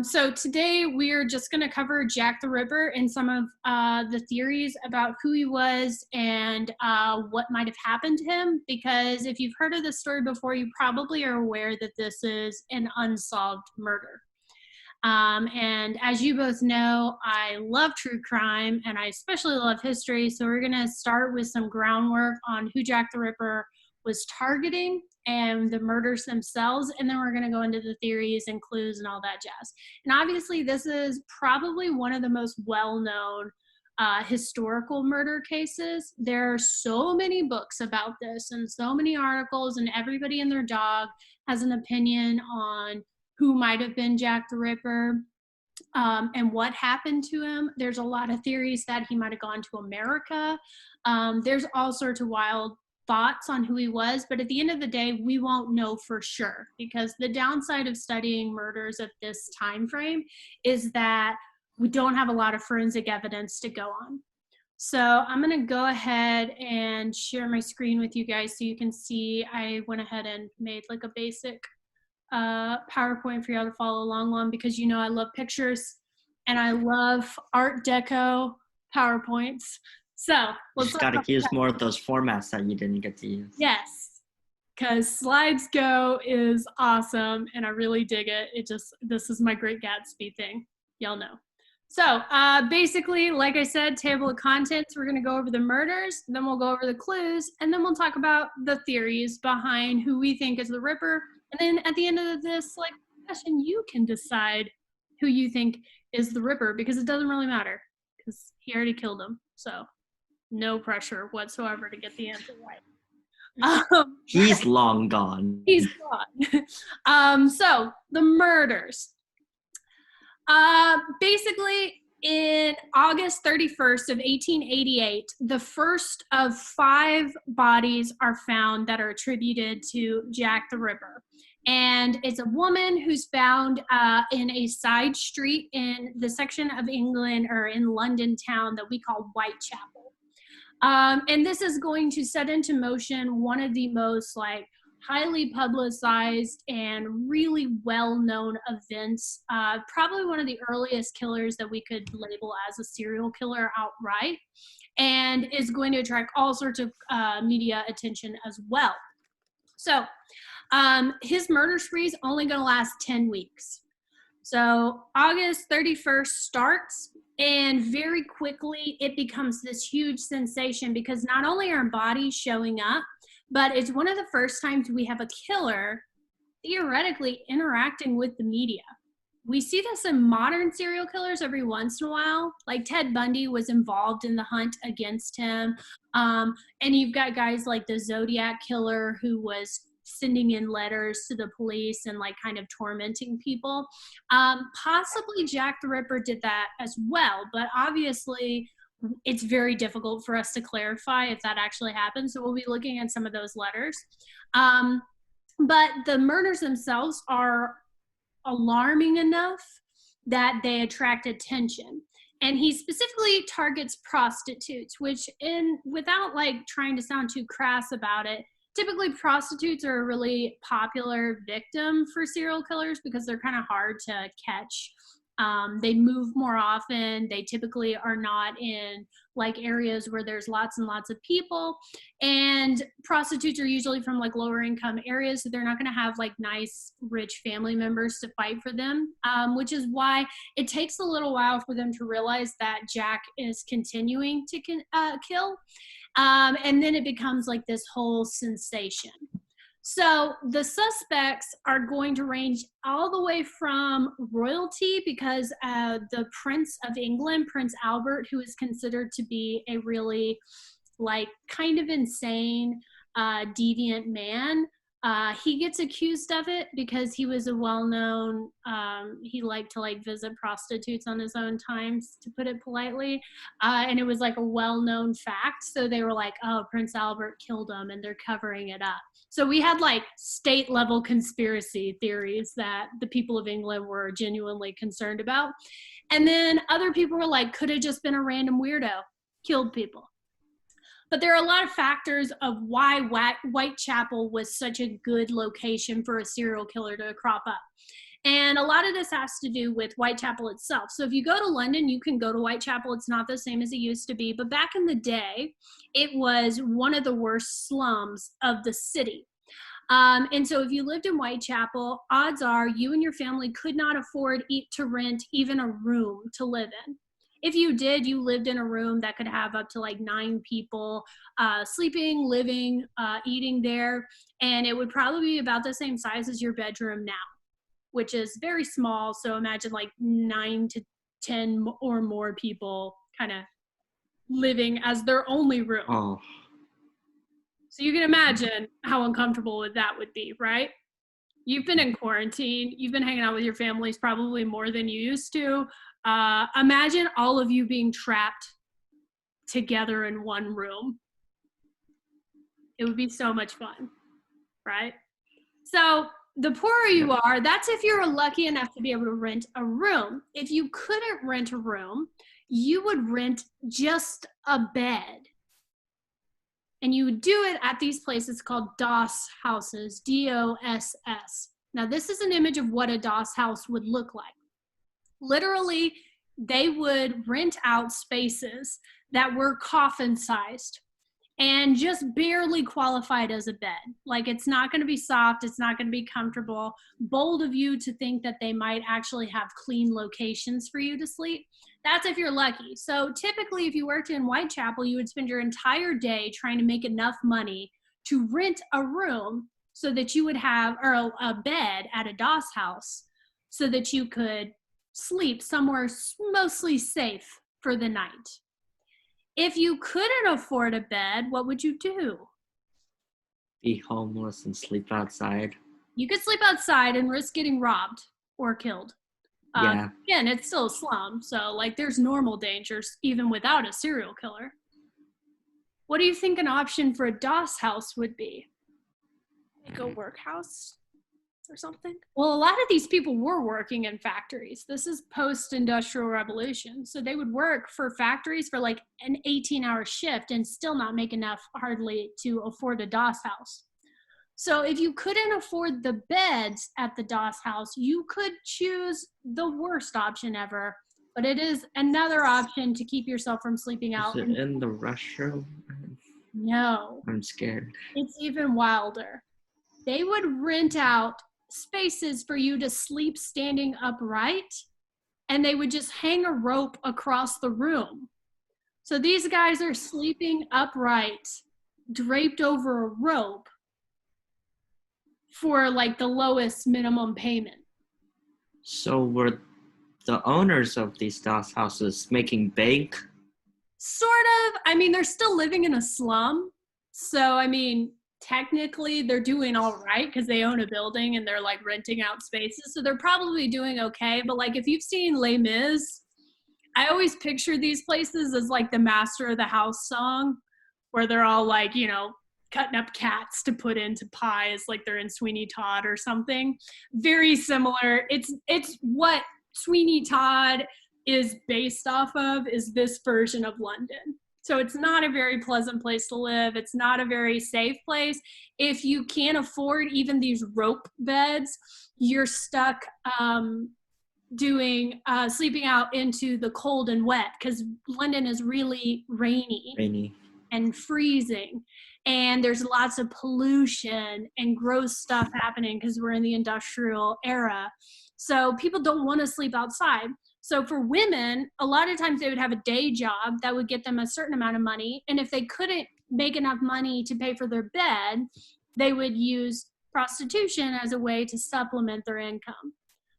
So today we are just going to cover Jack the Ripper and some of the theories about who he was and what might have happened to him, because if you've heard of this story before, you probably are aware that this is an unsolved murder. And as you both know, I love true crime and I especially love history. So we're going to start with some groundwork on who Jack the Ripper was targeting and the murders themselves. And then we're going to go into the theories and clues and all that jazz. And obviously this is probably one of the most well-known historical murder cases. There are so many books about this and so many articles, and everybody and their dog has an opinion on who might have been Jack the Ripper and what happened to him. There's a lot of theories that he might have gone to America. There's all sorts of wild thoughts on who he was, but at the end of the day, we won't know for sure, because the downside of studying murders at this time frame is that we don't have a lot of forensic evidence to go on. So I'm going to go ahead and share my screen with you guys so you can see. I went ahead and made like a basic PowerPoint for y'all to follow along on, because you know I love pictures and I love Art Deco PowerPoints. So let's got to use more of those formats that you didn't get to use. Yes, because SlidesGo is awesome and I really dig it. This is my Great Gatsby thing, y'all know. So basically, like I said, table of contents, we're going to go over the murders, then we'll go over the clues, and then we'll talk about the theories behind who we think is the Ripper. And then at the end of this session, you can decide who you think is the Ripper, because it doesn't really matter, because he already killed him. So no pressure whatsoever to get the answer right. He's long gone. He's gone. So the murders. Basically, in August 31st of 1888, the first of 5 bodies are found that are attributed to Jack the Ripper. And it's a woman who's found in a side street in the section of England, or in London town, that we call Whitechapel. And this is going to set into motion one of the most highly publicized and really well-known events, probably one of the earliest killers that we could label as a serial killer outright, and is going to attract all sorts of media attention as well. So his murder spree is only going to last 10 weeks. So August 31st starts, and very quickly it becomes this huge sensation, because not only are bodies showing up, but it's one of the first times we have a killer theoretically interacting with the media. We see this in modern serial killers every once in a while. Like Ted Bundy was involved in the hunt against him. And you've got guys like the Zodiac killer, who was sending in letters to the police and kind of tormenting people. Possibly Jack the Ripper did that as well, but obviously it's very difficult for us to clarify if that actually happened. So we'll be looking at some of those letters. But the murders themselves are alarming enough that they attract attention. And he specifically targets prostitutes, which without trying to sound too crass about it, typically prostitutes are a really popular victim for serial killers because they're kind of hard to catch. They move more often. They typically are not in areas where there's lots and lots of people. And prostitutes are usually from lower income areas, so they're not going to have nice, rich family members to fight for them, which is why it takes a little while for them to realize that Jack is continuing to kill. And then it becomes this whole sensation. So the suspects are going to range all the way from royalty, because the Prince of England, Prince Albert, who is considered to be a really kind of insane, deviant man, he gets accused of it because he was a well-known, he liked to visit prostitutes on his own times, to put it politely. And it was a well-known fact. So they were oh, Prince Albert killed him, and they're covering it up. So we had state level conspiracy theories that the people of England were genuinely concerned about. And then other people were could have just been a random weirdo, killed people. But there are a lot of factors of why Whitechapel was such a good location for a serial killer to crop up. And a lot of this has to do with Whitechapel itself. So if you go to London, you can go to Whitechapel. It's not the same as it used to be. But back in the day, it was one of the worst slums of the city. And so if you lived in Whitechapel, odds are you and your family could not afford to rent even a room to live in. If you did, you lived in a room that could have up to like 9 people sleeping, living, eating there. And it would probably be about the same size as your bedroom now, which is very small. So imagine like 9 to 10 or more people kind of living as their only room. Oh. So you can imagine how uncomfortable that would be, right? You've been in quarantine. You've been hanging out with your families probably more than you used to. Imagine all of you being trapped together in one room. It would be so much fun, right? So the poorer you are, that's if you're lucky enough to be able to rent a room. If you couldn't rent a room, you would rent just a bed. And you would do it at these places called DOS houses, DOSS. Now, this is an image of what a DOS house would look like. Literally, they would rent out spaces that were coffin-sized and just barely qualified as a bed. Like, it's not going to be soft. It's not going to be comfortable. Bold of you to think that they might actually have clean locations for you to sleep. That's if you're lucky. So typically, if you worked in Whitechapel, you would spend your entire day trying to make enough money to rent a room so that you would have, or a bed at a DOS house, so that you could sleep somewhere mostly safe for the night. If you couldn't afford a bed, what would you do? Be homeless and sleep outside. You could sleep outside and risk getting robbed or killed. Yeah. Again, it's still a slum, so like there's normal dangers even without a serial killer. What do you think an option for a DOS house would be? Like a workhouse or something? Well, a lot of these people were working in factories. This is post-industrial revolution. So they would work for factories for like an 18-hour shift and still not make enough hardly to afford a DOS house. So if you couldn't afford the beds at the DOS house, you could choose the worst option ever. But it is another option to keep yourself from sleeping out. Is it in the restroom? No. I'm scared. It's even wilder. They would rent out spaces for you to sleep standing upright, and they would just hang a rope across the room. So these guys are sleeping upright, draped over a rope for like the lowest minimum payment. So were the owners of these DOS houses making bank? Sort of. I mean, they're still living in a slum. So, I mean, technically they're doing all right because they own a building and they're like renting out spaces. So they're probably doing okay. But like if you've seen Les Mis, I always picture these places as like the Master of the House song where they're all like, you know, cutting up cats to put into pies like they're in Sweeney Todd or something. Very similar. It's what Sweeney Todd is based off of is this version of London. So it's not a very pleasant place to live. It's not a very safe place. If you can't afford even these rope beds, you're stuck sleeping out into the cold and wet because London is really rainy and freezing. And there's lots of pollution and gross stuff happening because we're in the industrial era. So people don't want to sleep outside. So for women, a lot of times they would have a day job that would get them a certain amount of money. And if they couldn't make enough money to pay for their bed, they would use prostitution as a way to supplement their income.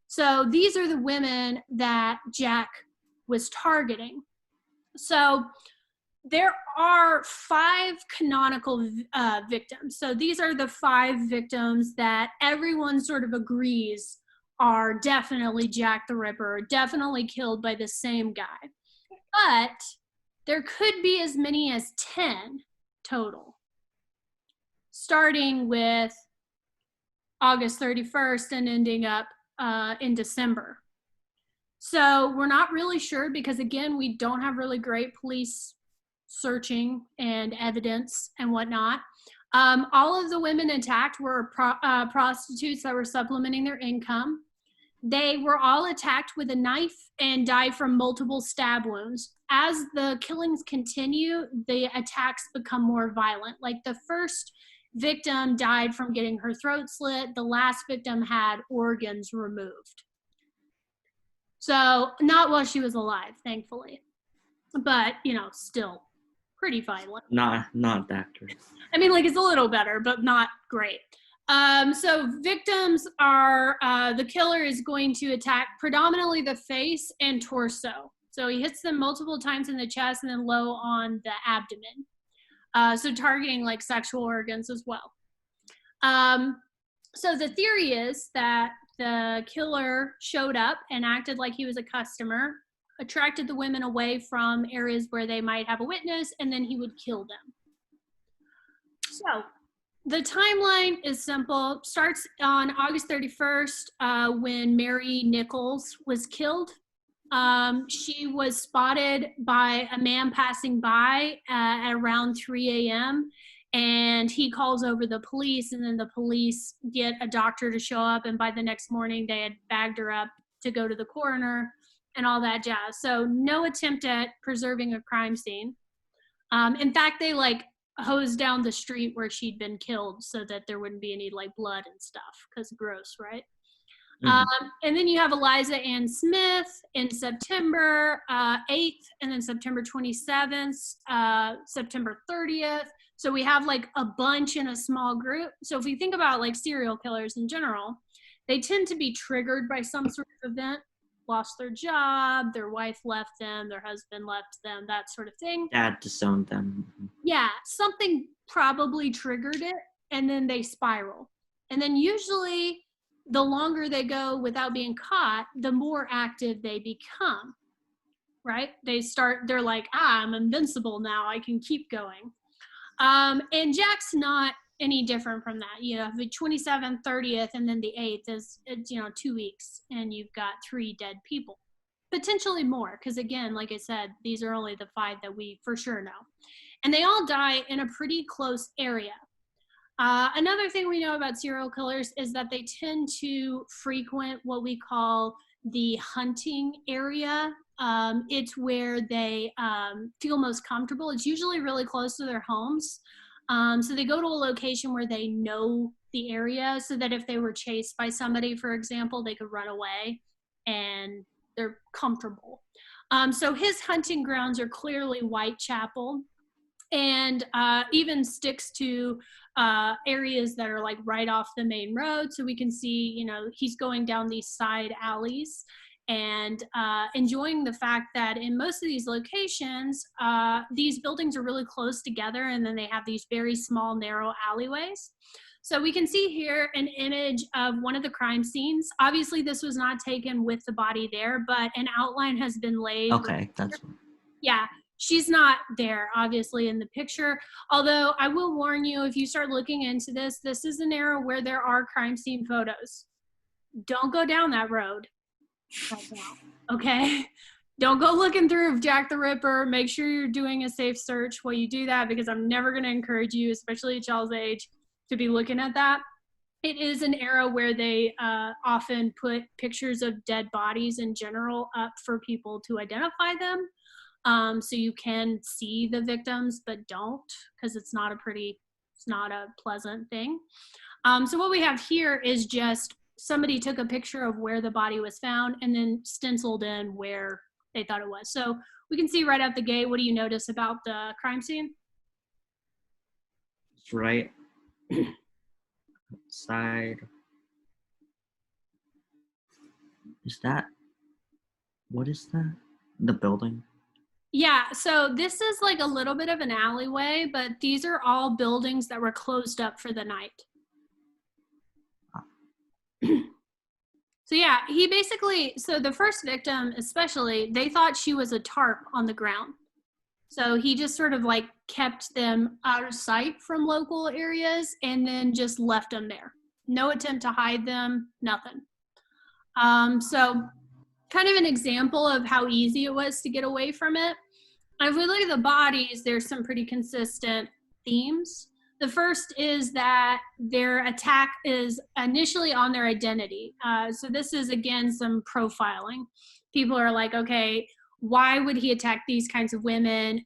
So these are the women that Jack was targeting. So there are 5 canonical victims. So these are the 5 victims that everyone sort of agrees are definitely Jack the Ripper, definitely killed by the same guy. But there could be as many as 10 total, starting with August 31st and ending up in December. So we're not really sure because, again, we don't have really great police searching and evidence and whatnot. All of the women attacked were prostitutes that were supplementing their income. They were all attacked with a knife and died from multiple stab wounds. As the killings continue, the attacks become more violent. Like the first victim died from getting her throat slit. The last victim had organs removed. So not while she was alive, thankfully. But, still pretty violent. Not that great. I mean, like, it's a little better, but not great. So victims are, the killer is going to attack predominantly the face and torso. So he hits them multiple times in the chest and then low on the abdomen. So targeting like sexual organs as well. So the theory is that the killer showed up and acted like he was a customer, attracted the women away from areas where they might have a witness, and then he would kill them. So the timeline is simple. Starts on August 31st when Mary Nichols was killed. She was spotted by a man passing by at around 3 a.m. and he calls over the police, and then the police get a doctor to show up, and by the next morning they had bagged her up to go to the coroner and all that jazz. So no attempt at preserving a crime scene. In fact, they hosed down the street where she'd been killed so that there wouldn't be any blood and stuff, because gross, right? Mm-hmm. And then you have Eliza Ann Smith in September 8th, and then September 27th, September 30th. So we have a bunch in a small group. So if we think about serial killers in general, they tend to be triggered by some sort of event. Lost their job, their wife left them, their husband left them, that sort of thing. Dad disowned them. Yeah, something probably triggered it, and then they spiral. And then usually the longer they go without being caught, the more active they become, right? They're like, I'm invincible now, I can keep going. And Jack's not any different from that. The 27th, 30th, and then the 8th is 2 weeks, and you've got 3 dead people, potentially more, because again, like I said, these are only the 5 that we for sure know, and they all die in a pretty close area. Another thing we know about serial killers is that they tend to frequent what we call the hunting area. It's where they feel most comfortable. It's usually really close to their homes. So they go to a location where they know the area, so that if they were chased by somebody, for example, they could run away and they're comfortable. So his hunting grounds are clearly Whitechapel, and even sticks to areas that are right off the main road. So we can see, he's going down these side alleys and enjoying the fact that in most of these locations, these buildings are really close together, and then they have these very small, narrow alleyways. So we can see here an image of one of the crime scenes. Obviously, this was not taken with the body there, but an outline has been laid. Okay, that's... Yeah, she's not there, obviously, in the picture. Although I will warn you, if you start looking into this, this is an era where there are crime scene photos. Don't go down that road right now, okay? Don't go looking through Jack the Ripper. Make sure you're doing a safe search while you do that, because I'm never going to encourage you, especially at y'all's age, to be looking at that. It is an era where they often put pictures of dead bodies in general up for people to identify them. So you can see the victims, but don't, because it's not a pleasant thing. So what we have here is just somebody took a picture of where the body was found and then stenciled in where they thought it was. So we can see right out the gate. What do you notice about the crime scene? It's right outside. What is that? The building? Yeah, so this is a little bit of an alleyway, but these are all buildings that were closed up for the night. So yeah, so the first victim especially, they thought she was a tarp on the ground. So he just sort of kept them out of sight from local areas and then just left them there. No attempt to hide them, nothing. So kind of an example of how easy it was to get away from it. And if we look at the bodies, there's some pretty consistent themes. The first is that their attack is initially on their identity. So this is, again, some profiling. People are like, okay, why would he attack these kinds of women?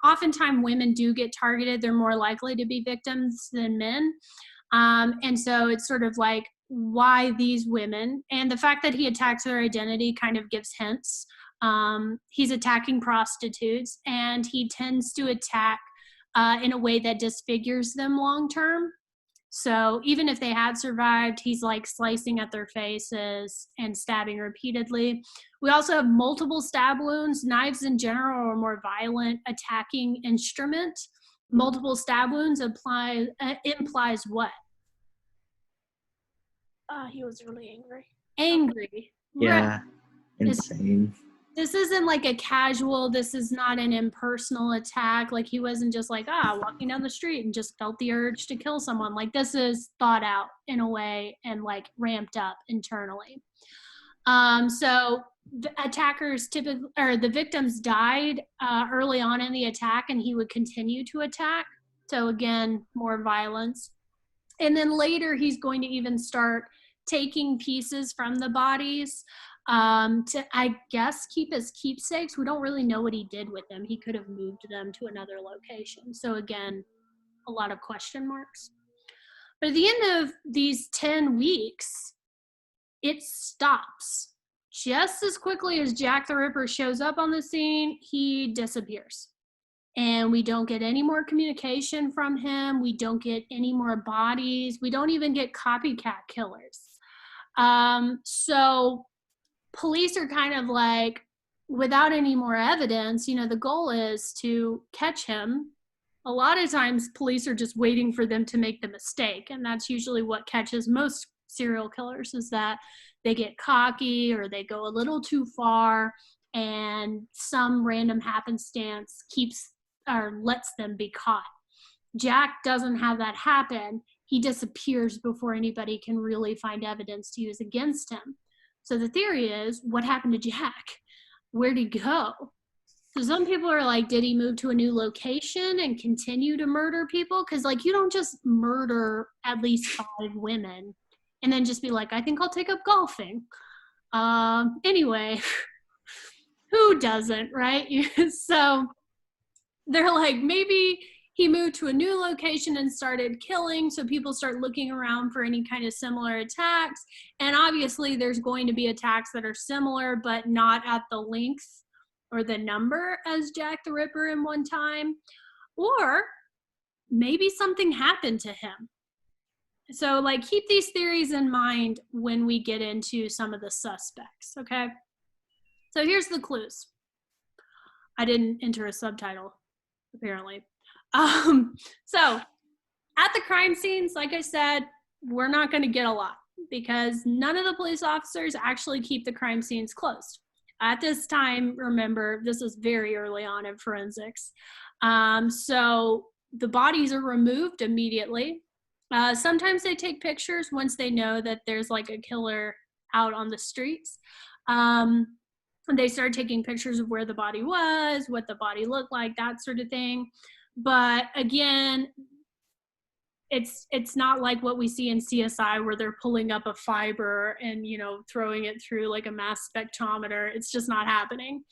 Oftentimes women do get targeted. They're more likely to be victims than men. And so it's sort of like, why these women? And the fact that he attacks their identity kind of gives hints. He's attacking prostitutes, and he tends to attack in a way that disfigures them long term. So even if they had survived, he's like slicing at their faces and stabbing repeatedly. We also have multiple stab wounds. Knives in general are a more violent attacking instrument. Multiple stab wounds implies what? He was really angry. Angry. Yeah, Right. insane. This isn't like a casual, this is not an impersonal attack. Like, he wasn't just like, walking down the street and just felt the urge to kill someone. Like, this is thought out in a way and like ramped up internally. So the attackers the victims died early on in the attack, and he would continue to attack. So again, more violence. And then later he's going to even start taking pieces from the bodies to, I guess, keep as keepsakes. We don't really know what he did with them. He could have moved them to another location. So again, a lot of question marks. But at the end of these 10 weeks, it stops. Just as quickly as Jack the Ripper shows up on the scene, he disappears. And we don't get any more communication from him. We don't get any more bodies. We don't even get copycat killers. So police are kind of like, without any more evidence, the goal is to catch him. A lot of times police are just waiting for them to make the mistake. And that's usually what catches most serial killers, is that they get cocky or they go a little too far, and some random happenstance lets them be caught. Jack doesn't have that happen. He disappears before anybody can really find evidence to use against him. So the theory is, what happened to Jack? Where'd he go? So some people are like, did he move to a new location and continue to murder people? Because like, you don't just murder at least 5 women and then just be like, I think I'll take up golfing. Anyway, who doesn't, right? So they're like, maybe he moved to a new location and started killing, so people start looking around for any kind of similar attacks. And obviously there's going to be attacks that are similar, but not at the length or the number as Jack the Ripper in one time. Or maybe something happened to him. So like, keep these theories in mind when we get into some of the suspects, okay? So here's the clues. I didn't enter a subtitle, apparently. So at the crime scenes, like I said, we're not going to get a lot because none of the police officers actually keep the crime scenes closed. At this time, remember, this is very early on in forensics. So the bodies are removed immediately. Sometimes they take pictures once they know that there's like a killer out on the streets. They start taking pictures of where the body was, what the body looked like, that sort of thing. But again, it's not like what we see in CSI where they're pulling up a fiber and, throwing it through like a mass spectrometer. It's just not happening.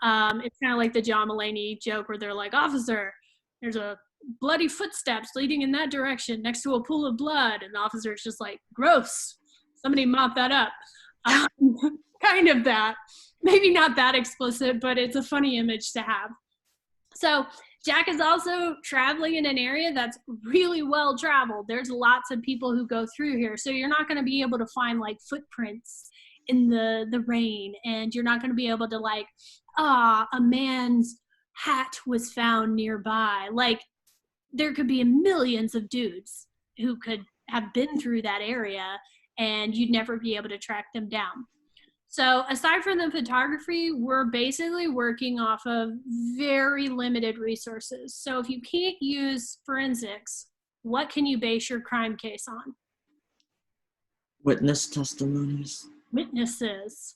It's kind of like the John Mulaney joke where they're like, officer, there's a bloody footsteps leading in that direction next to a pool of blood. And the officer's just like, gross, somebody mop that up. Kind of that. Maybe not that explicit, but it's a funny image to have. So Jack is also traveling in an area that's really well traveled. There's lots of people who go through here. So you're not going to be able to find like footprints in the rain, and you're not going to be able to like, a man's hat was found nearby. Like, there could be millions of dudes who could have been through that area and you'd never be able to track them down. So aside from the photography, we're basically working off of very limited resources. So if you can't use forensics, what can you base your crime case on? Witness testimonies. Witnesses.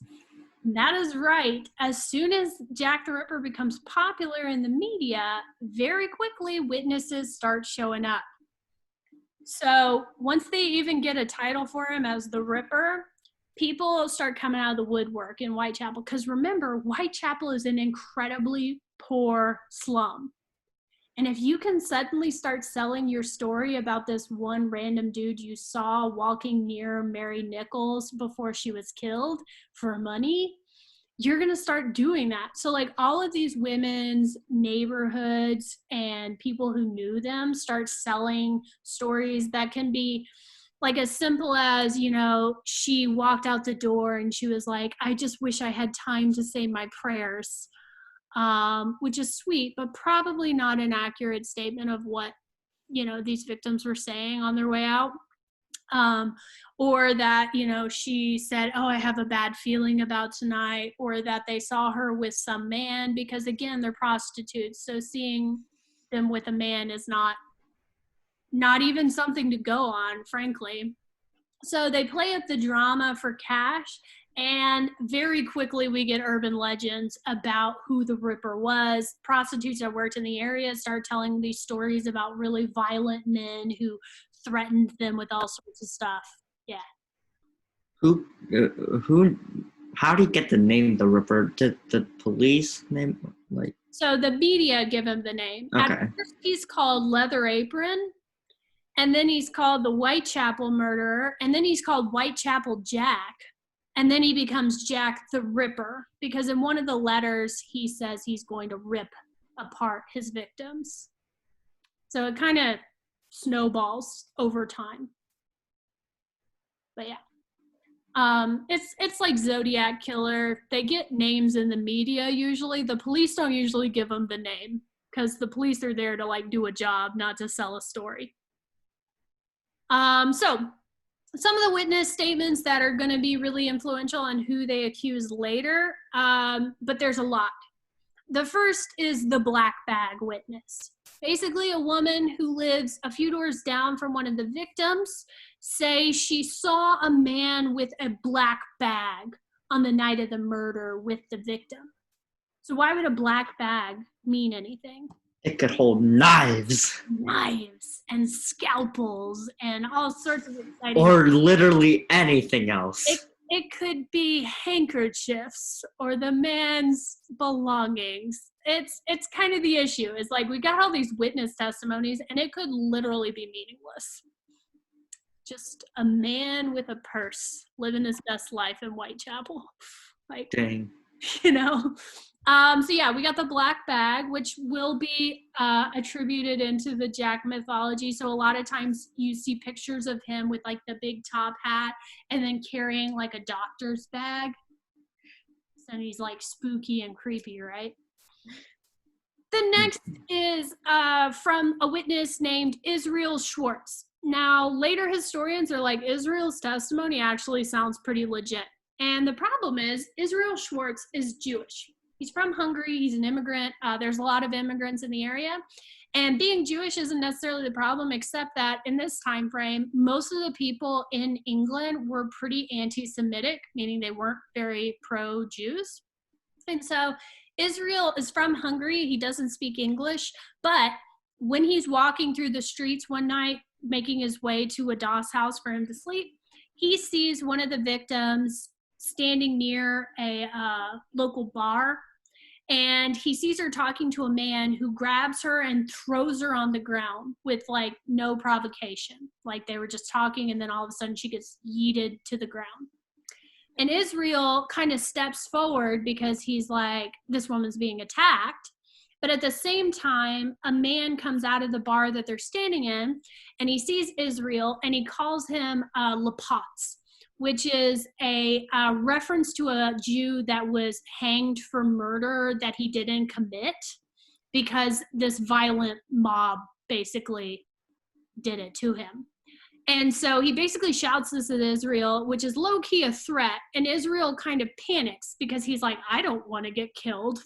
That is right. As soon as Jack the Ripper becomes popular in the media, very quickly witnesses start showing up. So once they even get a title for him as the Ripper, people start coming out of the woodwork in Whitechapel. Because remember, Whitechapel is an incredibly poor slum. And if you can suddenly start selling your story about this one random dude you saw walking near Mary Nichols before she was killed for money, you're going to start doing that. So like all of these women's neighborhoods and people who knew them start selling stories that can be like as simple as, you know, she walked out the door and she was like, I just wish I had time to say my prayers, which is sweet, but probably not an accurate statement of what, you know, these victims were saying on their way out. Or that, you know, she said, oh, I have a bad feeling about tonight, or that they saw her with some man, because again, they're prostitutes. So seeing them with a man is not even something to go on, frankly. So they play up the drama for cash, and very quickly we get urban legends about who the Ripper was. Prostitutes that worked in the area start telling these stories about really violent men who threatened them with all sorts of stuff. Yeah. Who, how do you get the name the Ripper? Did the police name, like? So the media give him the name. Okay. At first he's called Leather Apron, and then he's called the Whitechapel Murderer, and then he's called Whitechapel Jack, and then he becomes Jack the Ripper, because in one of the letters he says he's going to rip apart his victims. So it kind of snowballs over time. But yeah, it's like Zodiac Killer. They get names in the media usually. The police don't usually give them the name, because the police are there to like do a job, not to sell a story. So some of the witness statements that are going to be really influential on who they accuse later, but there's a lot. The first is the black bag witness. Basically, a woman who lives a few doors down from one of the victims say she saw a man with a black bag on the night of the murder with the victim. So why would a black bag mean anything? It could hold knives. Knives and scalpels and all sorts of exciting. Or literally anything else. It could be handkerchiefs or the man's belongings. It's kind of the issue. It's like we got all these witness testimonies and it could literally be meaningless. Just a man with a purse living his best life in Whitechapel. Like, dang. You know. So yeah, we got the black bag, which will be attributed into the Jack mythology. So a lot of times you see pictures of him with like the big top hat and then carrying like a doctor's bag. So he's like spooky and creepy, right? The next is from a witness named Israel Schwartz. Now, later historians are like, Israel's testimony actually sounds pretty legit. And the problem is, Israel Schwartz is Jewish. He's from Hungary. He's an immigrant. There's a lot of immigrants in the area. And being Jewish isn't necessarily the problem, except that in this time frame, most of the people in England were pretty anti-Semitic, meaning they weren't very pro-Jews. And so Israel is from Hungary. He doesn't speak English, but when he's walking through the streets one night, making his way to a doss house for him to sleep, he sees one of the victims standing near a local bar, and he sees her talking to a man who grabs her and throws her on the ground with like no provocation. Like they were just talking and then all of a sudden she gets yeeted to the ground. And Israel kind of steps forward because he's like, this woman's being attacked. But at the same time, a man comes out of the bar that they're standing in and he sees Israel and he calls him Lapotz, which is a reference to a Jew that was hanged for murder that he didn't commit because this violent mob basically did it to him. And so he basically shouts this at Israel, which is low-key a threat. And Israel kind of panics because he's like, I don't want to get killed.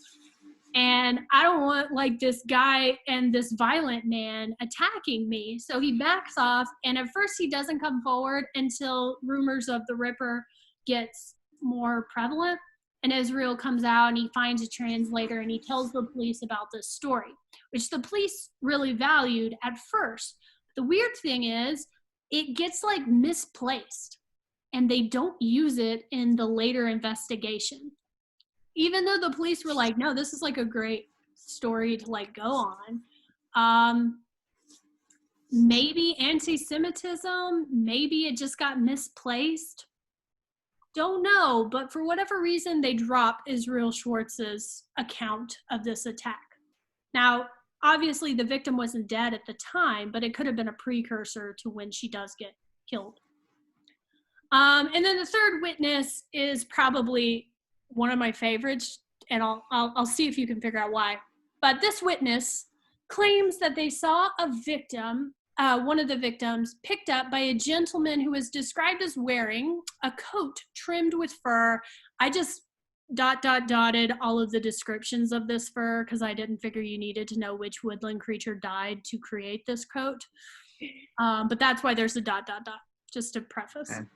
And I don't want like this guy and this violent man attacking me. So he backs off. And at first he doesn't come forward until rumors of the Ripper gets more prevalent. And Israel comes out and he finds a translator and he tells the police about this story, which the police really valued at first. The weird thing is it gets like misplaced and they don't use it in the later investigation. Even though the police were like, no, this is like a great story to like go on. Maybe anti-Semitism, maybe it just got misplaced. Don't know, but for whatever reason, they drop Israel Schwartz's account of this attack. Now, obviously, the victim wasn't dead at the time, but it could have been a precursor to when she does get killed. And then the third witness is probably one of my favorites, and I'll see if you can figure out why. But this witness claims that they saw a victim, one of the victims, picked up by a gentleman who was described as wearing a coat trimmed with fur. I just dotted all of the descriptions of this fur because I didn't figure you needed to know which woodland creature died to create this coat. But that's why there's a ... just to preface. Okay.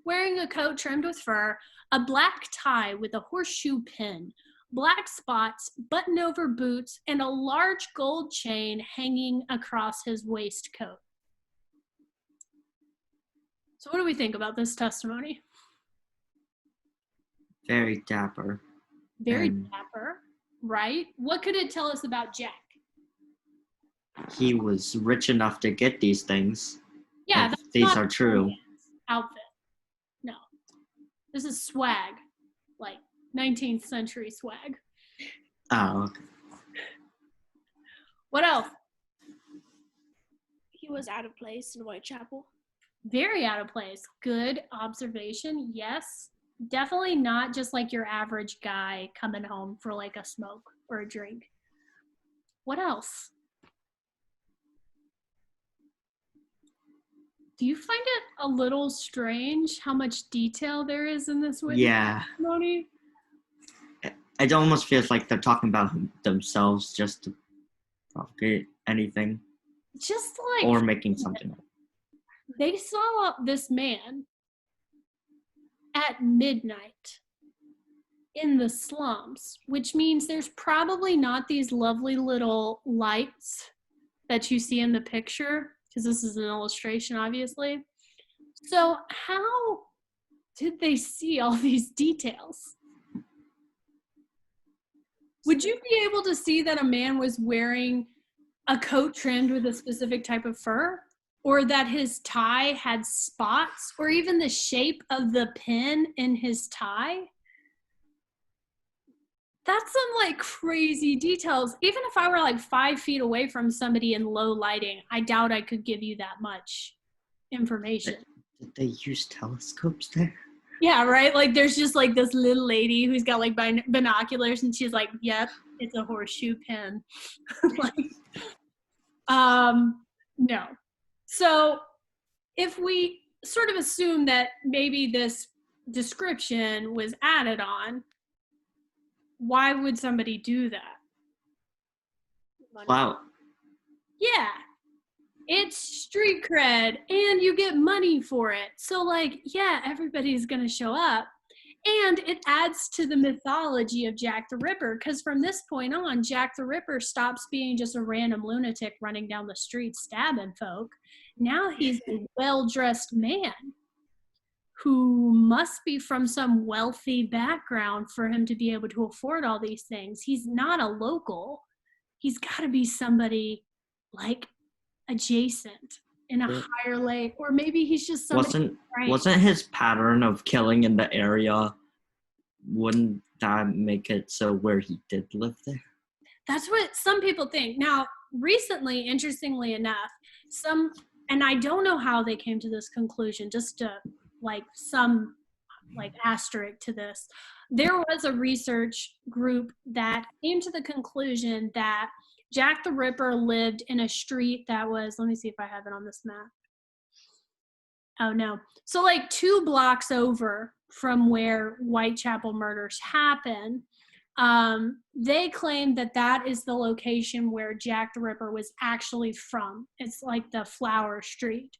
Wearing a coat trimmed with fur, a black tie with a horseshoe pin, black spots, button-over boots, and a large gold chain hanging across his waistcoat. So what do we think about this testimony? Very dapper. Very dapper, right? What could it tell us about Jack? He was rich enough to get these things. Yeah, these are true. Outfit. No. This is swag. Like 19th century swag. Oh, okay. What else? He was out of place in Whitechapel. Very out of place. Good observation. Yes. Definitely not just like your average guy coming home for like a smoke or a drink. What else? Do you find it a little strange how much detail there is in this witness testimony? It almost feels like they're talking about themselves just to propagate anything. Just like... Or making something up. They saw this man at midnight in the slums, which means there's probably not these lovely little lights that you see in the picture, because this is an illustration, obviously. So how did they see all these details? Would you be able to see that a man was wearing a coat trimmed with a specific type of fur? Or that his tie had spots? Or even the shape of the pin in his tie? That's some like crazy details. Even if I were like 5 feet away from somebody in low lighting, I doubt I could give you that much information. Did they use telescopes there? Yeah, right? Like there's just like this little lady who's got like binoculars and she's like, yep, it's a horseshoe pin. No. So if we sort of assume that maybe this description was added on, why would somebody do that? Wow. Yeah. It's street cred and you get money for it. So like, yeah, everybody's going to show up. And it adds to the mythology of Jack the Ripper, because from this point on, Jack the Ripper stops being just a random lunatic running down the street stabbing folk. Now he's a well-dressed man who must be from some wealthy background for him to be able to afford all these things. He's not a local. He's got to be somebody like adjacent in a higher lay, or maybe he's just somebody. Wasn't his pattern of killing in the area, wouldn't that make it so where he did live there? That's what some people think. Now, recently, interestingly enough, and I don't know how they came to this conclusion, just to some asterisk to this. There was a research group that came to the conclusion that Jack the Ripper lived in a street that was, let me see if I have it on this map. Oh no. So 2 blocks over from where Whitechapel murders happen, they claim that that is the location where Jack the Ripper was actually from. It's like the Flower Street.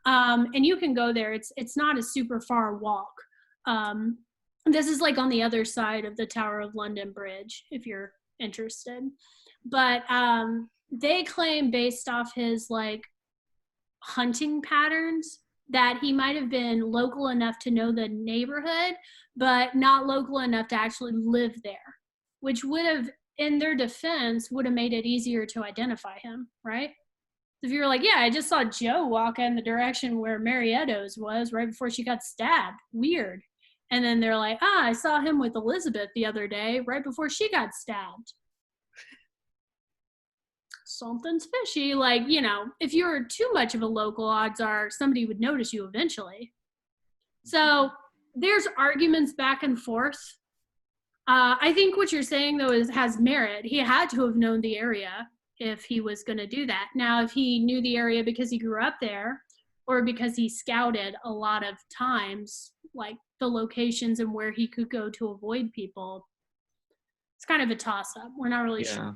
And you can go there. It's not a super far walk. This is on the other side of the Tower of London Bridge, if you're interested. But they claim, based off his hunting patterns that he might have been local enough to know the neighborhood, but not local enough to actually live there, which would have, in their defense, would have made it easier to identify him, right? If you were like, yeah, I just saw Joe walk in the direction where Marietto's was right before she got stabbed. Weird. And then they're like, I saw him with Elizabeth the other day right before she got stabbed. Something's fishy. Like, if you're too much of a local, odds are somebody would notice you eventually. So there's arguments back and forth. I think what you're saying, though, has merit. He had to have known the area if he was going to do that. Now, if he knew the area because he grew up there or because he scouted a lot of times, like the locations and where he could go to avoid people, it's kind of a toss-up. We're not really sure.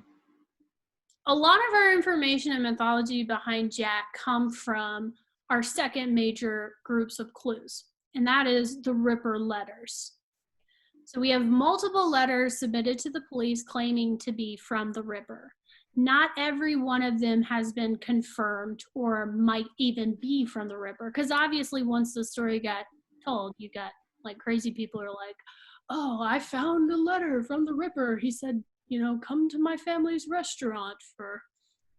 A lot of our information and mythology behind Jack come from our second major groups of clues, and that is the Ripper letters. So we have multiple letters submitted to the police claiming to be from the Ripper. Not every one of them has been confirmed or might even be from the Ripper, because obviously once the story got told, you got like crazy people are like, oh, I found a letter from the Ripper. He said, come to my family's restaurant for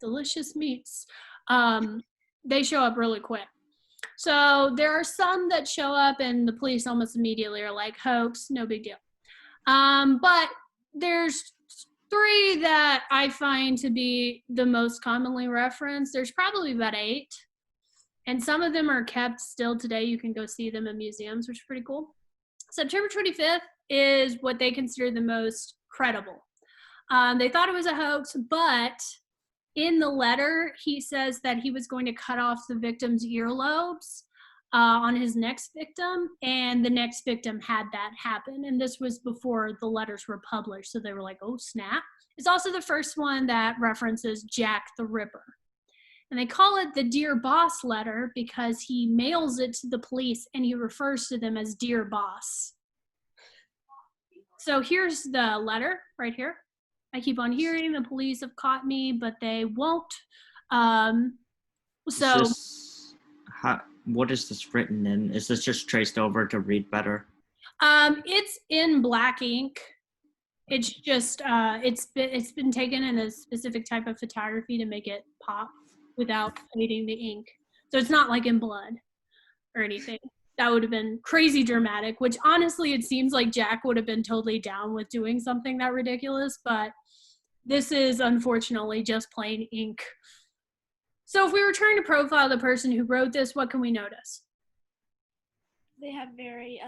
delicious meats. They show up really quick. So there are some that show up and the police almost immediately are like, hoax, no big deal. But there's 3 that I find to be the most commonly referenced. There's probably about 8. And some of them are kept still today. You can go see them in museums, which is pretty cool. September 25th is what they consider the most credible. They thought it was a hoax, but in the letter, he says that he was going to cut off the victim's earlobes on his next victim, and the next victim had that happen. And this was before the letters were published, so they were like, oh, snap. It's also the first one that references Jack the Ripper. And they call it the Dear Boss letter because he mails it to the police and he refers to them as Dear Boss. So here's the letter right here. I keep on hearing the police have caught me, but they won't. What is this written in? Is this just traced over to read better? It's in black ink. It's just it's been taken in a specific type of photography to make it pop without fading the ink. So it's not like in blood or anything. That would have been crazy dramatic, which honestly it seems like Jack would have been totally down with doing something that ridiculous, but this is unfortunately just plain ink. So if we were trying to profile the person who wrote this, what can we notice? They have very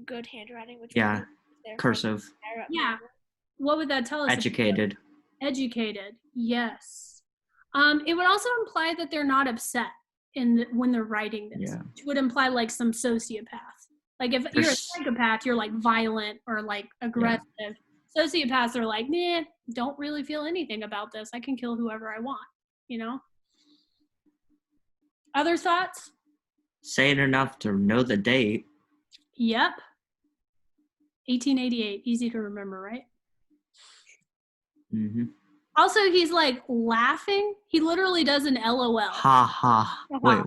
good handwriting, which cursive. Yeah. What would that tell us? Educated. Educated. Yes. It would also imply that they're not upset when they're writing this. Yeah. Which would imply like some sociopath. Like if you're a psychopath, you're like violent or like aggressive. Yeah. Sociopaths are like, nah, don't really feel anything about this. I can kill whoever I want, Other thoughts? Sane enough to know the date. Yep. 1888. Easy to remember, right? Mm-hmm. Also, he's like laughing. He literally does an LOL. Ha ha. Wait.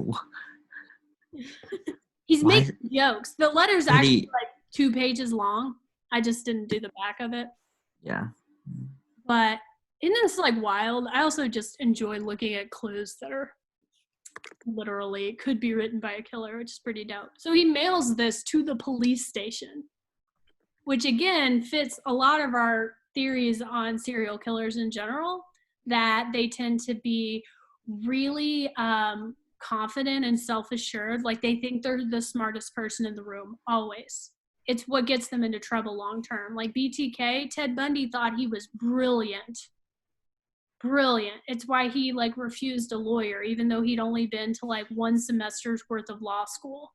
He's making jokes. The letter's actually like 2 pages long. I just didn't do the back of it. Yeah. But isn't this like wild? I also just enjoy looking at clues that are literally could be written by a killer, which is pretty dope. So he mails this to the police station, which again fits a lot of our theories on serial killers in general, that they tend to be really confident and self-assured. Like they think they're the smartest person in the room, always. It's what gets them into trouble long term. Like BTK, Ted Bundy thought he was brilliant. Brilliant. It's why he like refused a lawyer, even though he'd only been to like 1 semester's worth of law school.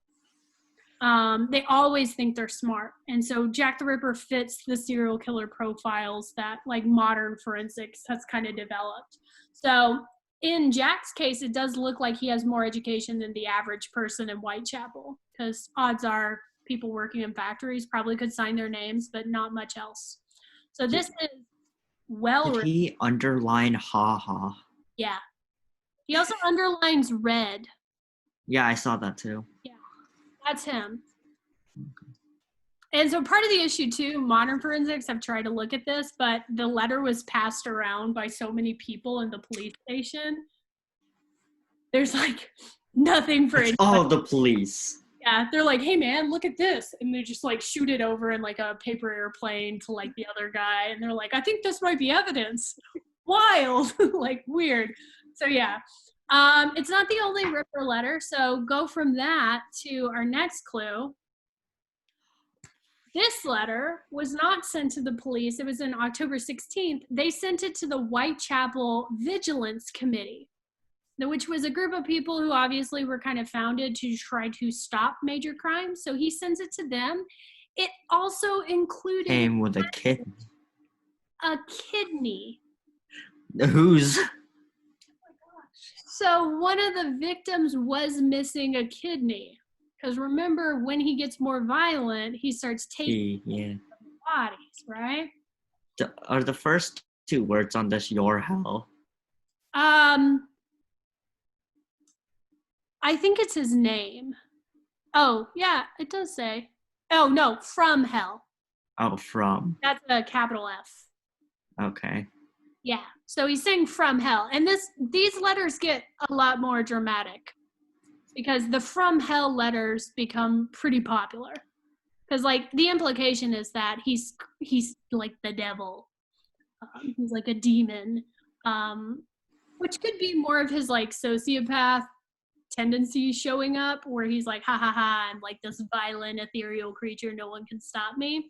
They always think they're smart. And so Jack the Ripper fits the serial killer profiles that like modern forensics has kind of developed. So in Jack's case, it does look like he has more education than the average person in Whitechapel, because odds are people working in factories probably could sign their names, but not much else. So this is well written. Did he underline ha ha? Yeah. He also underlines red. Yeah, I saw that too. Yeah, that's him. And so part of the issue too, modern forensics have tried to look at this, but the letter was passed around by so many people in the police station. There's like nothing for It's anybody. all the police. Yeah, they're like, hey man, look at this. And they just like shoot it over in like a paper airplane to like the other guy. And they're like, I think this might be evidence. Wild, like weird. So yeah, it's not the only Ripper letter. So go from that to our next clue. This letter was not sent to the police. It was on October 16th. They sent it to the Whitechapel Vigilance Committee, which was a group of people who obviously were kind of founded to try to stop major crimes. So he sends it to them. It also included Came with a kid. a kidney. Who's? So one of the victims was missing a kidney. Because remember, when he gets more violent, he starts taking bodies, right? Are the first two words on this your hell? I think it's his name. Oh, yeah, it does say. Oh, no, from hell. Oh, from. That's a capital F. Okay. Yeah, so he's saying from hell. And these letters get a lot more dramatic because the from hell letters become pretty popular. Because, like, the implication is that he's like the devil. He's like a demon, which could be more of his, like, sociopath tendencies showing up, where he's like, ha ha ha, I'm like this violent, ethereal creature, no one can stop me.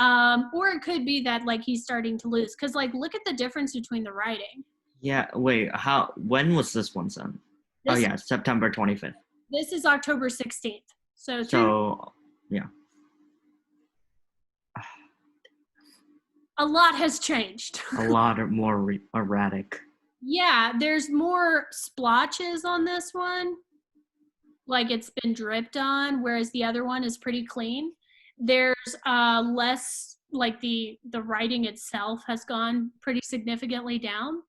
Or it could be that, like, he's starting to lose. Because, like, look at the difference between the writing. Yeah, wait, when was this one sent? Oh, yeah, September 25th. This is October 16th. So, yeah. A lot has changed. A lot more erratic. Yeah, there's more splotches on this one. Like, it's been dripped on, whereas the other one is pretty clean. There's less, like, the writing itself has gone pretty significantly down.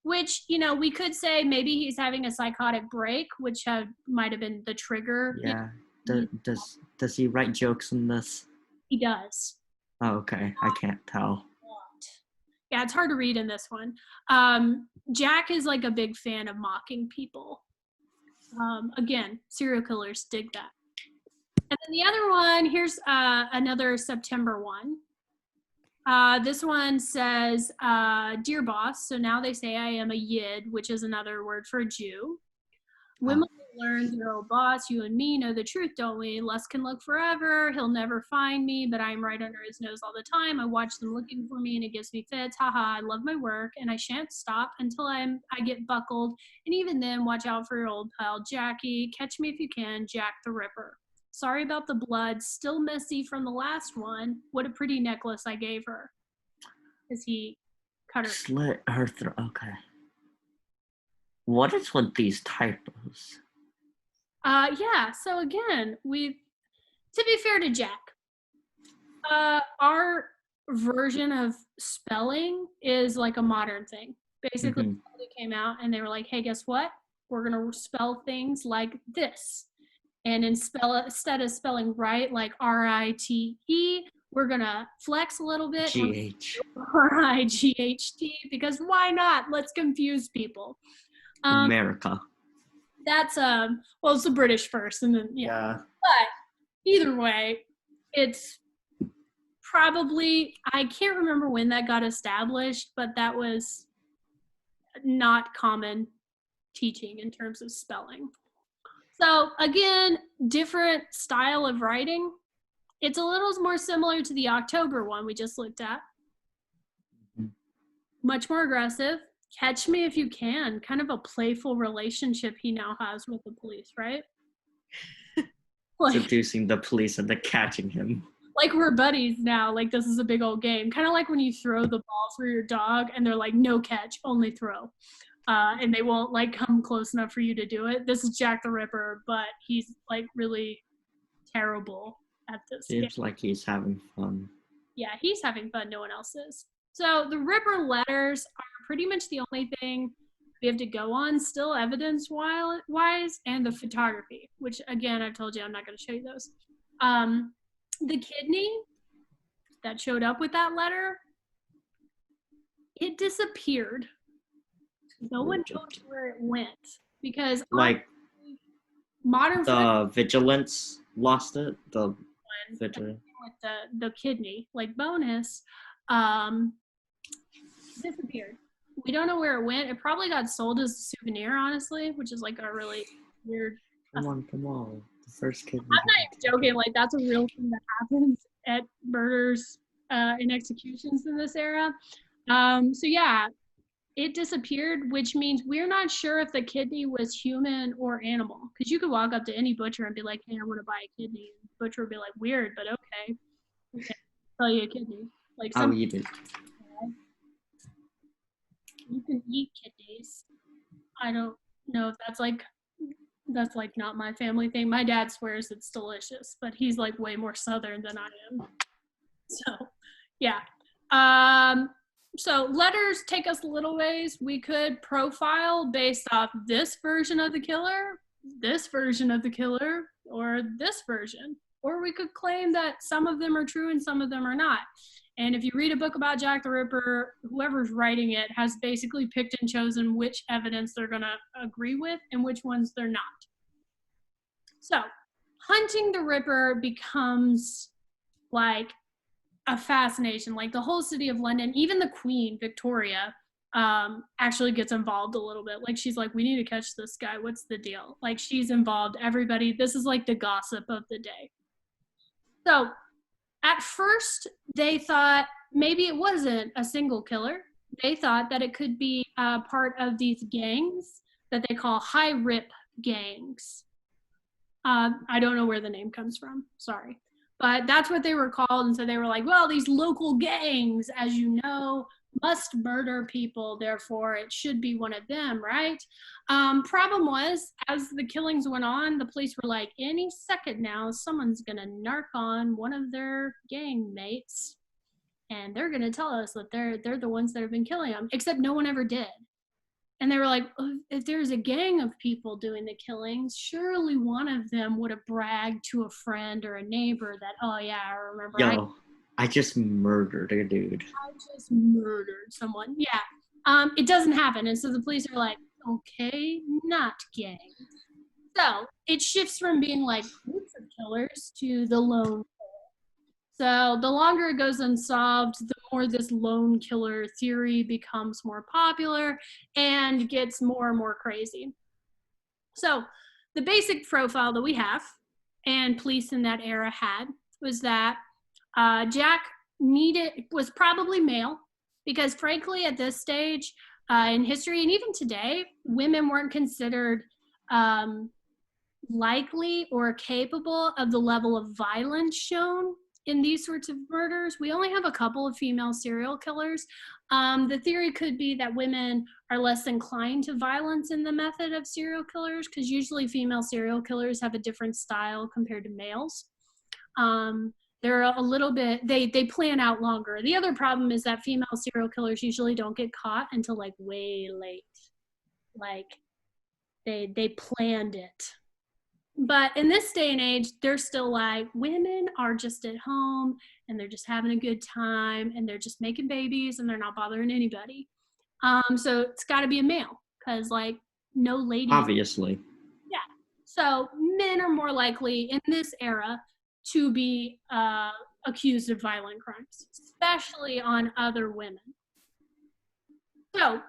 Which, you know, we could say maybe he's having a psychotic break, which might have been the trigger. Yeah. Does he write jokes in this? He does. Oh, okay. I can't tell. Yeah, it's hard to read in this one. Jack is like a big fan of mocking people. Again, serial killers dig that. And then the other one, here's another September one. This one says, Dear Boss, so now they say I am a Yid, which is another word for a Jew. Women learn, dear old boss, you and me know the truth, don't we? Lust can look forever, he'll never find me, but I'm right under his nose all the time. I watch them looking for me and it gives me fits. Haha, I love my work and I shan't stop until I get buckled. And even then, watch out for your old pal Jackie. Catch me if you can, Jack the Ripper. Sorry about the blood, still messy from the last one. What a pretty necklace I gave her. As he cut her. Slit her throat. Okay. What is with these typos? Yeah, so again, to be fair to Jack, our version of spelling is like a modern thing. Basically, they came out and they were like, hey, guess what? We're going to spell things like this. And instead of spelling right, like R-I-T-E, we're going to flex a little bit. G-H. R-I-G-H-T, because why not? Let's confuse people. America. That's, well, it's the British first, and then, yeah. But either way, it's probably, I can't remember when that got established, but that was not common teaching in terms of spelling. So again, different style of writing. It's a little more similar to the October one we just looked at. Much more aggressive. Catch me if you can. Kind of a playful relationship he now has with the police, right? Like, seducing the police and then catching him. Like we're buddies now. Like this is a big old game. Kind of like when you throw the ball for your dog and they're like, no catch, only throw. And they won't like come close enough for you to do it. This is Jack the Ripper, but he's like really terrible at this game. Seems like he's having fun. Yeah, he's having fun. No one else is. So the Ripper letters are pretty much the only thing we have to go on still evidence-wise, and the photography, which, again, I've told you I'm not going to show you those. The kidney that showed up with that letter, it disappeared. No one knows where it went because Like modern the vigilance lost it. The vigilance with the kidney, like bonus, disappeared. We don't know where it went. It probably got sold as a souvenir, honestly, which is like a really weird. Come on. The first kidney. I'm not even joking. Like, that's a real thing that happens at murders and executions in this era. So yeah, it disappeared, which means we're not sure if the kidney was human or animal. Because you could walk up to any butcher and be like, "Hey, I want to buy a kidney." And the butcher would be like, "Weird, but okay. Sell you a kidney." Like, I'll eat it. You can eat kidneys. I don't know if that's like not my family thing. My dad swears it's delicious, but he's like way more southern than I am. So yeah. So letters take us a little ways. We could profile based off this version of the killer, this version of the killer, or this version. Or we could claim that some of them are true and some of them are not. And if you read a book about Jack the Ripper, whoever's writing it has basically picked and chosen which evidence they're going to agree with and which ones they're not. So hunting the Ripper becomes like a fascination. Like, the whole city of London, even the Queen, Victoria, actually gets involved a little bit. Like, she's like, we need to catch this guy. What's the deal? Like, she's involved. Everybody, this is like the gossip of the day. So at first, they thought maybe it wasn't a single killer. They thought that it could be part of these gangs that they call high rip gangs. I don't know where the name comes from. Sorry. But that's what they were called. And so they were like, well, these local gangs, as you know, must murder people. Therefore, it should be one of them, right? Problem was, as the killings went on, the police were like, any second now, someone's going to narc on one of their gang mates. And they're going to tell us that they're the ones that have been killing them. Except no one ever did. And they were like, oh, if there's a gang of people doing the killings, surely one of them would have bragged to a friend or a neighbor that, oh yeah, I remember. I just murdered a dude. I just murdered someone. Yeah. It doesn't happen. And so the police are like, okay, not gang. So it shifts from being like groups of killers to the lone killer. So the longer it goes unsolved, the more this lone killer theory becomes more popular and gets more and more crazy. So the basic profile that we have, and police in that era had, was that Jack was probably male, because frankly at this stage in history, and even today, women weren't considered likely or capable of the level of violence shown in these sorts of murders. We only have a couple of female serial killers. The theory could be that women are less inclined to violence in the method of serial killers, because usually female serial killers have a different style compared to males. They're a little bit, they plan out longer. The other problem is that female serial killers usually don't get caught until like way late. Like they planned it. But in this day and age, they're still like, women are just at home and they're just having a good time and they're just making babies and they're not bothering anybody. So it's got to be a male, because like no ladies. Obviously. Yeah. So men are more likely in this era to be accused of violent crimes, especially on other women. So,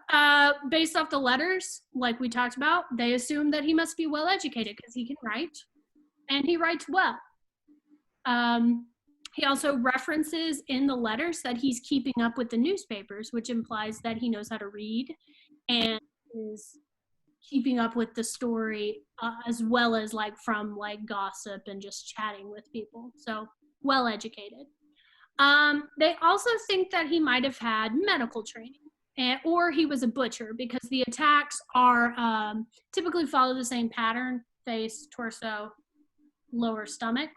based off the letters, like we talked about, they assume that he must be well educated because he can write, and he writes well. He also references in the letters that he's keeping up with the newspapers, which implies that he knows how to read and is keeping up with the story as well as like from like gossip and just chatting with people. So, well educated. They also think that he might have had medical training. Or he was a butcher, because the attacks are typically follow the same pattern: face, torso, lower stomach.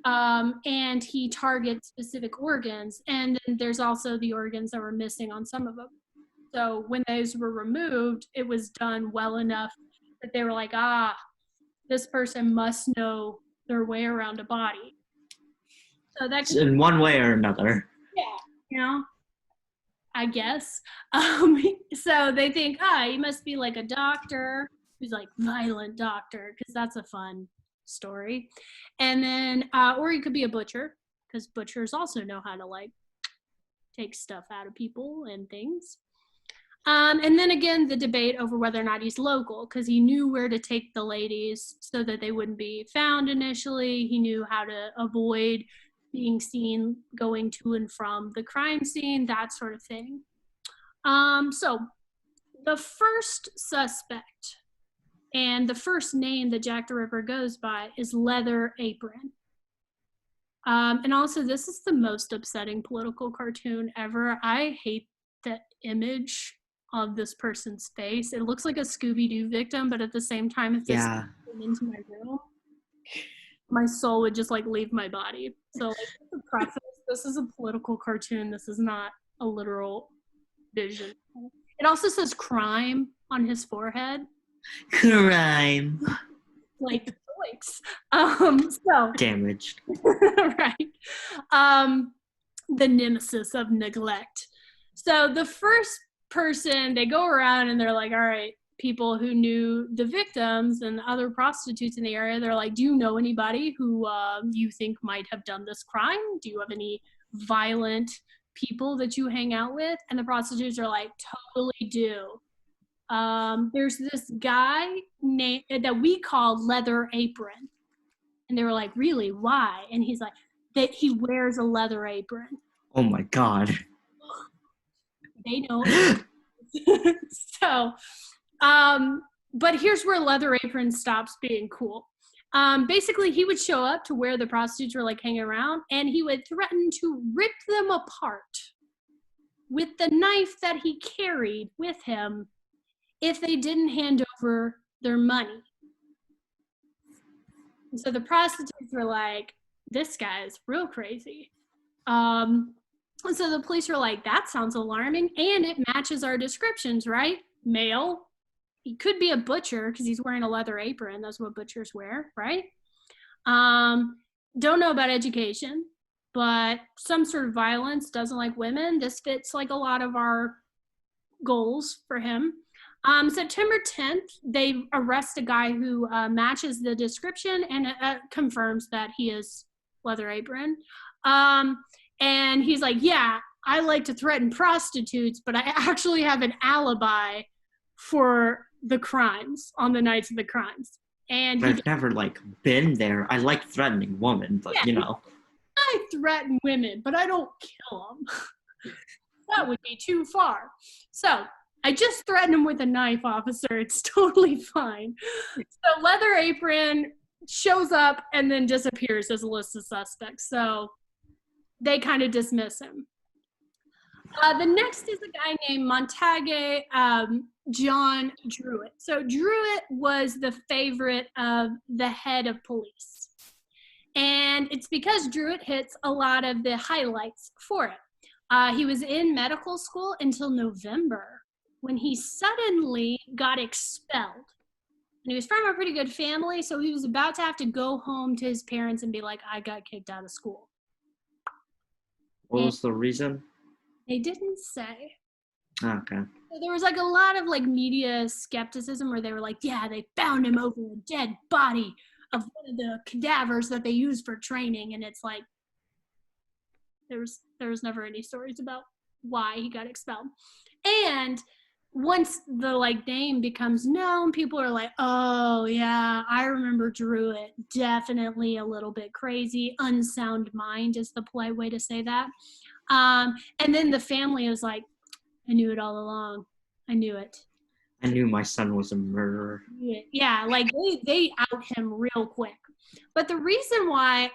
And he targets specific organs. And then there's also the organs that were missing on some of them. So when those were removed, it was done well enough that they were like, this person must know their way around a body. So that could, In one way or another. yeah, I guess. So they think, he must be like a doctor who's like violent doctor, because that's a fun story. And then, or he could be a butcher, because butchers also know how to like take stuff out of people and things. And then again, the debate over whether or not he's local, because he knew where to take the ladies so that they wouldn't be found initially. He knew how to avoid being seen going to and from the crime scene, that sort of thing. So the first suspect and the first name that Jack the Ripper goes by is Leather Apron. And also, this is the most upsetting political cartoon ever. I hate the image of this person's face. It looks like a Scooby-Doo victim, but at the same time, if this came into my room, my soul would just like leave my body. So, like, to preface, this is a political cartoon. This is not a literal vision. It also says crime on his forehead. Crime. Like choice. So damaged. Right. The nemesis of neglect. So the first person, they go around and they're like, all right, people who knew the victims and other prostitutes in the area, they're like, do you know anybody who you think might have done this crime? Do you have any violent people that you hang out with? And the prostitutes are like, totally do. There's this guy named that we called Leather Apron. And they were like, really, why? And he's like, that he wears a leather apron. Oh my God. They know. So, but here's where Leather Apron stops being cool. Basically, he would show up to where the prostitutes were like hanging around, and he would threaten to rip them apart with the knife that he carried with him if they didn't hand over their money. And so the prostitutes were like, this guy is real crazy. And so the police were like, that sounds alarming, and it matches our descriptions, right? Male. He could be a butcher because he's wearing a leather apron. That's what butchers wear, right? Don't know about education, but some sort of violence, doesn't like women. This fits like a lot of our goals for him. September 10th, they arrest a guy who matches the description and confirms that he is Leather Apron. And he's like, yeah, I like to threaten prostitutes, but I actually have an alibi for the crimes on the nights of the crimes. And I've never like been there. I like threatening women, but you know. I threaten women, but I don't kill them. That would be too far. So I just threatened him with a knife, officer. It's totally fine. So Leather Apron shows up and then disappears as a list of suspects. So they kind of dismiss him. The next is a guy named Montague John Druitt. So Druitt was the favorite of the head of police. And it's because Druitt hits a lot of the highlights for it. He was in medical school until November when he suddenly got expelled. And he was from a pretty good family, so he was about to have to go home to his parents and be like, I got kicked out of school. What was the reason? They didn't say. Okay. So there was like a lot of like media skepticism where they were like, yeah, they found him over a dead body of one of the cadavers that they used for training. And it's like, there was never any stories about why he got expelled. And once the like name becomes known, people are like, oh yeah, I remember Druitt. Definitely a little bit crazy. Unsound mind is the polite way to say that. And then the family was like, I knew it all along. I knew it. I knew my son was a murderer. Yeah, like they out him real quick. But the reason why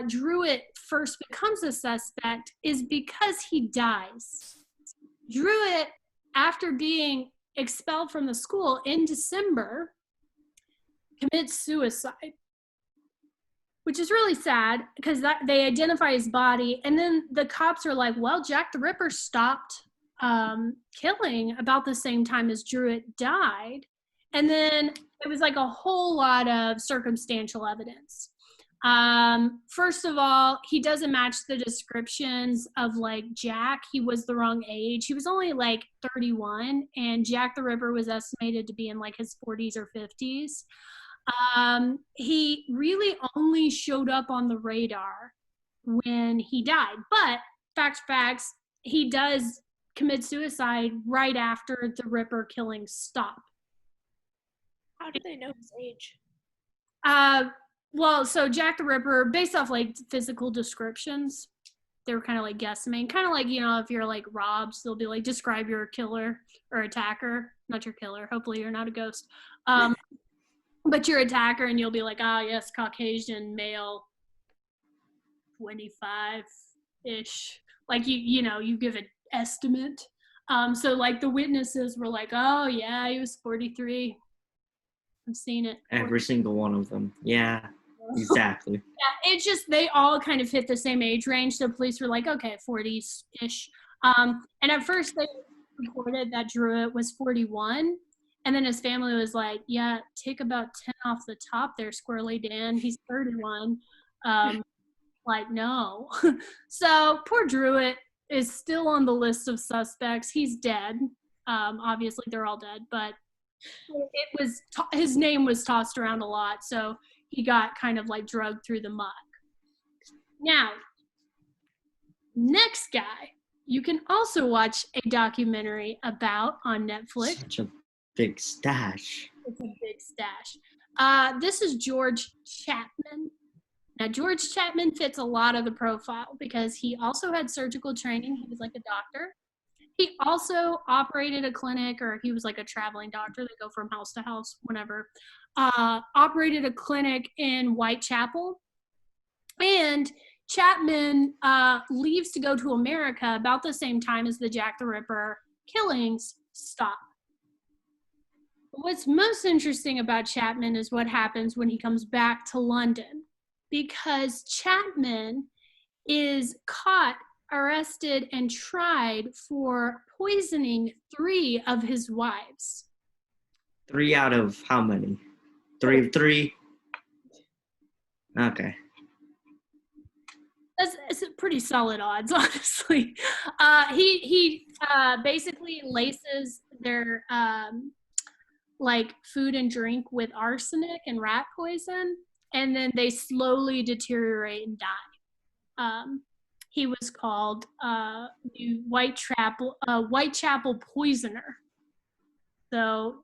Druitt first becomes a suspect is because he dies. Druitt, after being expelled from the school in December, commits suicide, which is really sad because they identify his body. And then the cops are like, well, Jack the Ripper stopped killing about the same time as Druitt died. And then it was like a whole lot of circumstantial evidence. First of all, he doesn't match the descriptions of like Jack. He was the wrong age. He was only like 31, and Jack the Ripper was estimated to be in like his 40s or 50s. He really only showed up on the radar when he died. But facts, he does commit suicide right after the Ripper killings stop. How did they know his age? Well, so Jack the Ripper, based off like physical descriptions, they were kind of like guesstimating. Kind of like, you know, if you're like robbed, they'll be like, describe your killer or attacker. Not your killer. Hopefully you're not a ghost. But your attacker, and you'll be like, ah, yes, Caucasian male, 25-ish. Like, you know, you give an estimate. So like the witnesses were like, oh yeah, he was 43. I've seen it. Every single one of them. Yeah, exactly. Yeah, it's just they all kind of hit the same age range. So police were like, okay, 40s-ish. And at first they reported that Druitt was 41. And then his family was like, yeah, take about 10 off the top there, Squirrely Dan. He's 31. Like, no. So poor Druitt is still on the list of suspects. He's dead. Obviously, they're all dead. But it was his name was tossed around a lot. So he got kind of like drugged through the muck. Now, next guy, you can also watch a documentary about on Netflix. Such a big stash. It's a big stash. This is George Chapman. Now, George Chapman fits a lot of the profile because he also had surgical training. He was like a doctor. He also operated a clinic, or he was like a traveling doctor. They go from house to house, whenever. Operated a clinic in Whitechapel. And Chapman leaves to go to America about the same time as the Jack the Ripper killings stop. What's most interesting about Chapman is what happens when he comes back to London, because Chapman is caught, arrested, and tried for poisoning 3 of his wives. 3 out of how many? 3 of 3? Okay. It's pretty solid odds, honestly. He basically laces their like food and drink with arsenic and rat poison, and then they slowly deteriorate and die. He was called the Whitechapel Poisoner. So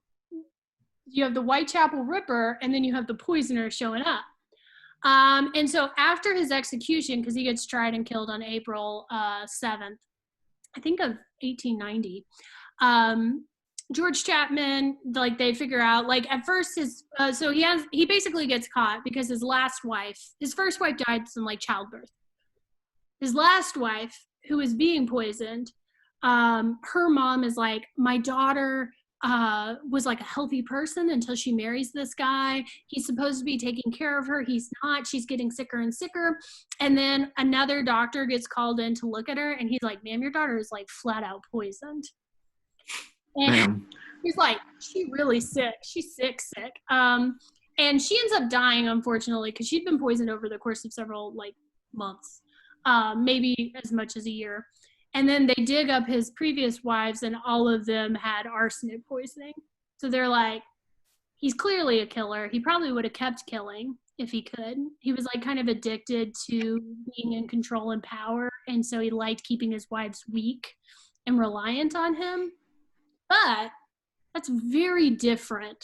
you have the Whitechapel Ripper, and then you have the Poisoner showing up. And so after his execution, because he gets tried and killed on April 7th, I think of 1890, George Chapman, like they figure out, like at first he basically gets caught because his first wife died from like childbirth. His last wife, who was being poisoned, her mom is like, my daughter was like a healthy person until she marries this guy. He's supposed to be taking care of her. He's not. She's getting sicker and sicker. And then another doctor gets called in to look at her, and he's like, ma'am, your daughter is like flat out poisoned. And he's like, she's really sick. She's sick. And she ends up dying, unfortunately, because she'd been poisoned over the course of several like months, maybe as much as a year. And then they dig up his previous wives, and all of them had arsenic poisoning. So they're like, he's clearly a killer. He probably would have kept killing if he could. He was like kind of addicted to being in control and power. And so he liked keeping his wives weak and reliant on him. But that's very different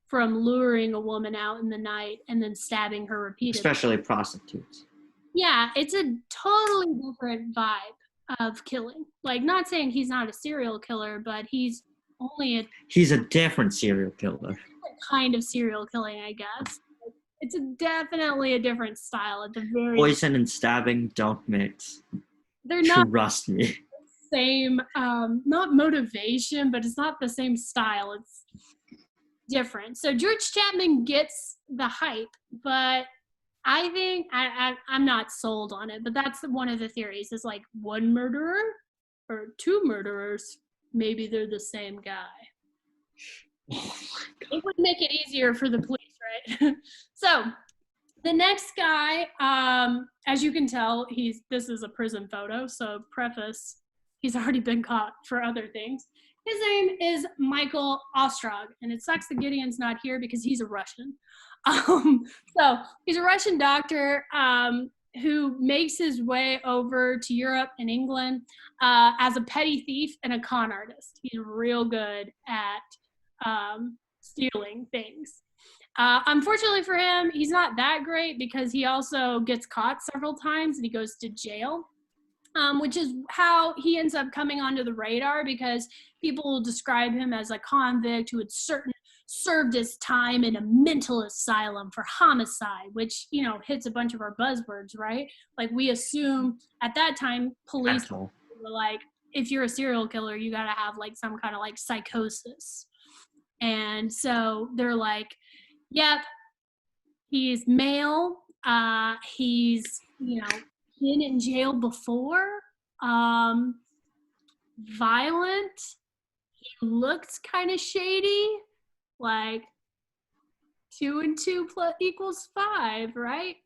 from luring a woman out in the night and then stabbing her repeatedly. Especially prostitutes. Yeah, it's a totally different vibe of killing. Like, not saying he's not a serial killer, but he's a different serial killer. Kind of serial killing, I guess. It's definitely a different style at the very Poison and stabbing don't mix. They're not Trust me. Same, not motivation, but it's not the same style. It's different. So George Chapman gets the hype, but I think I'm not sold on it. But that's one of the theories, is like one murderer or two murderers. Maybe they're the same guy. Oh It would make it easier for the police, right? So the next guy, as you can tell, this is a prison photo, so preface, he's already been caught for other things. His name is Michael Ostrog, and it sucks that Gideon's not here because he's a Russian. So he's a Russian doctor who makes his way over to Europe and England as a petty thief and a con artist. He's real good at stealing things. Unfortunately for him, he's not that great because he also gets caught several times and he goes to jail, which is how he ends up coming onto the radar because people will describe him as a convict who had served his time in a mental asylum for homicide, which, hits a bunch of our buzzwords, right? Like we assume at that time, police were like, if you're a serial killer, you got to have like some kind of like psychosis. And so they're like, yep, he's male. He's, been in jail before. Violent. He looks kind of shady. Like 2 and 2 equals 5, right?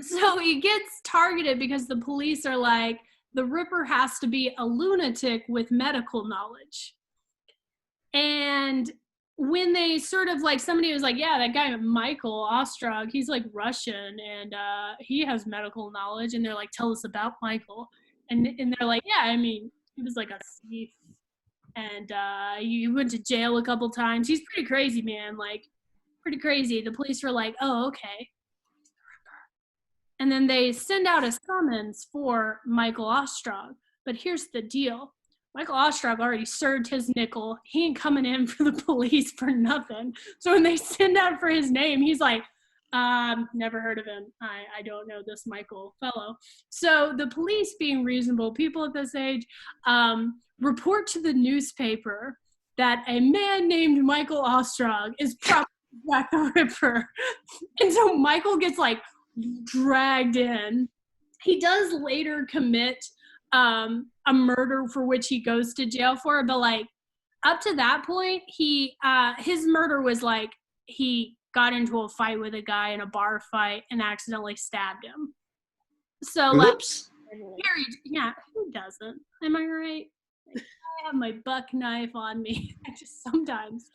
So he gets targeted because the police are like, the Ripper has to be a lunatic with medical knowledge. And when they sort of like, somebody was like, yeah, that guy Michael Ostrog, he's like Russian and he has medical knowledge. And they're like, tell us about Michael. And they're like, yeah, I mean, he was like a thief. And he went to jail a couple times. He's pretty crazy, man. Like, pretty crazy. The police were like, oh, okay. And then they send out a summons for Michael Ostrog. But here's the deal. Michael Ostrog already served his nickel. He ain't coming in for the police for nothing. So when they send out for his name, he's like, never heard of him. I don't know this Michael fellow. So the police, being reasonable people at this age, report to the newspaper that a man named Michael Ostrog is probably Jack the Ripper. And so Michael gets like dragged in. He does later commit a murder for which he goes to jail for, but like up to that point, his murder was like he got into a fight with a guy in a bar fight and accidentally stabbed him. So Oops. Like, yeah, who doesn't? Am I right? Like, I have my buck knife on me. I just sometimes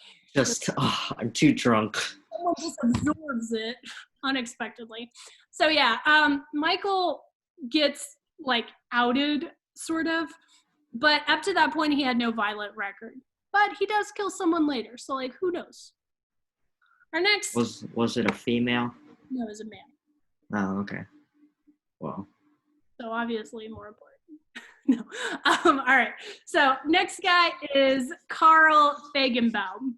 I'm too drunk. Someone just absorbs it unexpectedly. So yeah, Michael gets like outed sort of, but up to that point he had no violent record. But he does kill someone later, so like who knows? Our next was it a female? No, it was a man. Oh, okay. Well. So obviously more important. No. All right. So next guy is Karl Fagenbaum.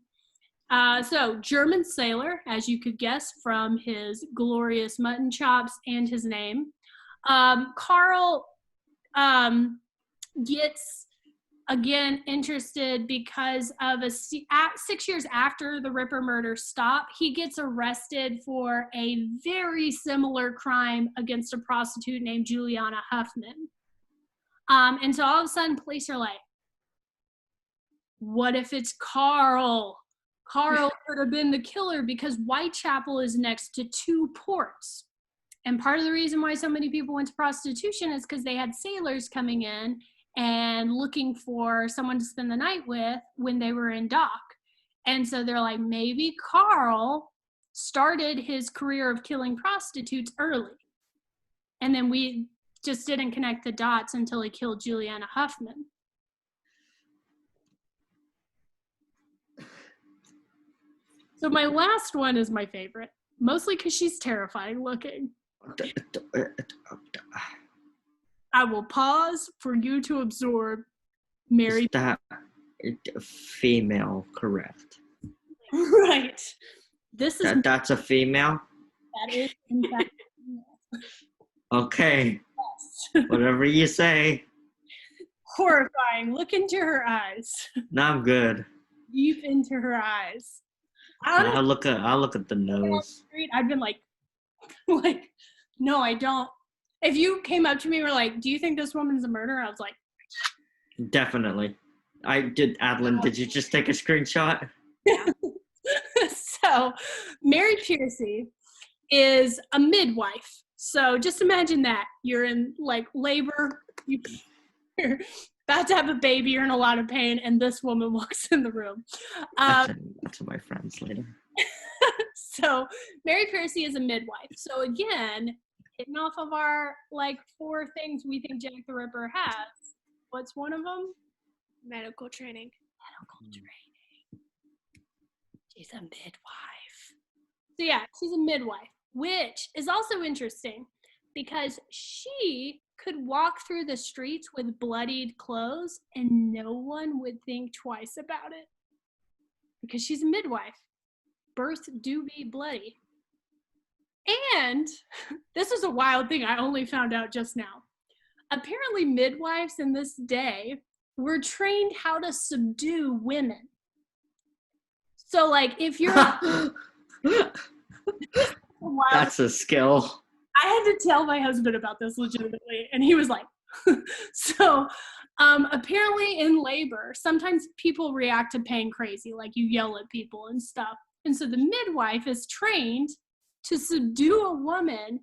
So German sailor, as you could guess from his glorious mutton chops and his name. Karl gets again interested because of 6 years after the Ripper murder stop, he gets arrested for a very similar crime against a prostitute named Juliana Huffman. And so all of a sudden police are like, what if it's Karl? Karl could have been the killer because Whitechapel is next to 2 ports. And part of the reason why so many people went to prostitution is because they had sailors coming in and looking for someone to spend the night with when they were in dock. And so they're like, maybe Karl started his career of killing prostitutes early. And then we just didn't connect the dots until he killed Juliana Huffman. So my last one is my favorite, mostly because she's terrifying looking. I will pause for you to absorb Mary. Is that female, correct? Right. That's a female? That is, in fact, okay. yes. Whatever you say. Horrifying. Look into her eyes. No, I'm good. Deep into her eyes. I'll look at the nose. I've been like, no, I don't. If you came up to me and were like, do you think this woman's a murderer? I was like, Definitely. I did. Adlin, did you just take a screenshot? So Mary Pearcey is a midwife. So just imagine that. You're in like labor, you're about to have a baby, you're in a lot of pain, and this woman walks in the room. I'll send that to my friends later. So Mary Pearcey is a midwife. So again, hitting off of our like 4 things we think Jack the Ripper has. What's one of them? Medical training. Medical training. She's a midwife. So yeah, she's a midwife, which is also interesting because she could walk through the streets with bloodied clothes and no one would think twice about it because she's a midwife. Births do be bloody. And this is a wild thing I only found out just now. Apparently midwives in this day were trained how to subdue women. So like if you're That's a skill. I had to tell my husband about this legitimately, and he was like, so apparently in labor, sometimes people react to pain crazy, like you yell at people and stuff. And so the midwife is trained to subdue a woman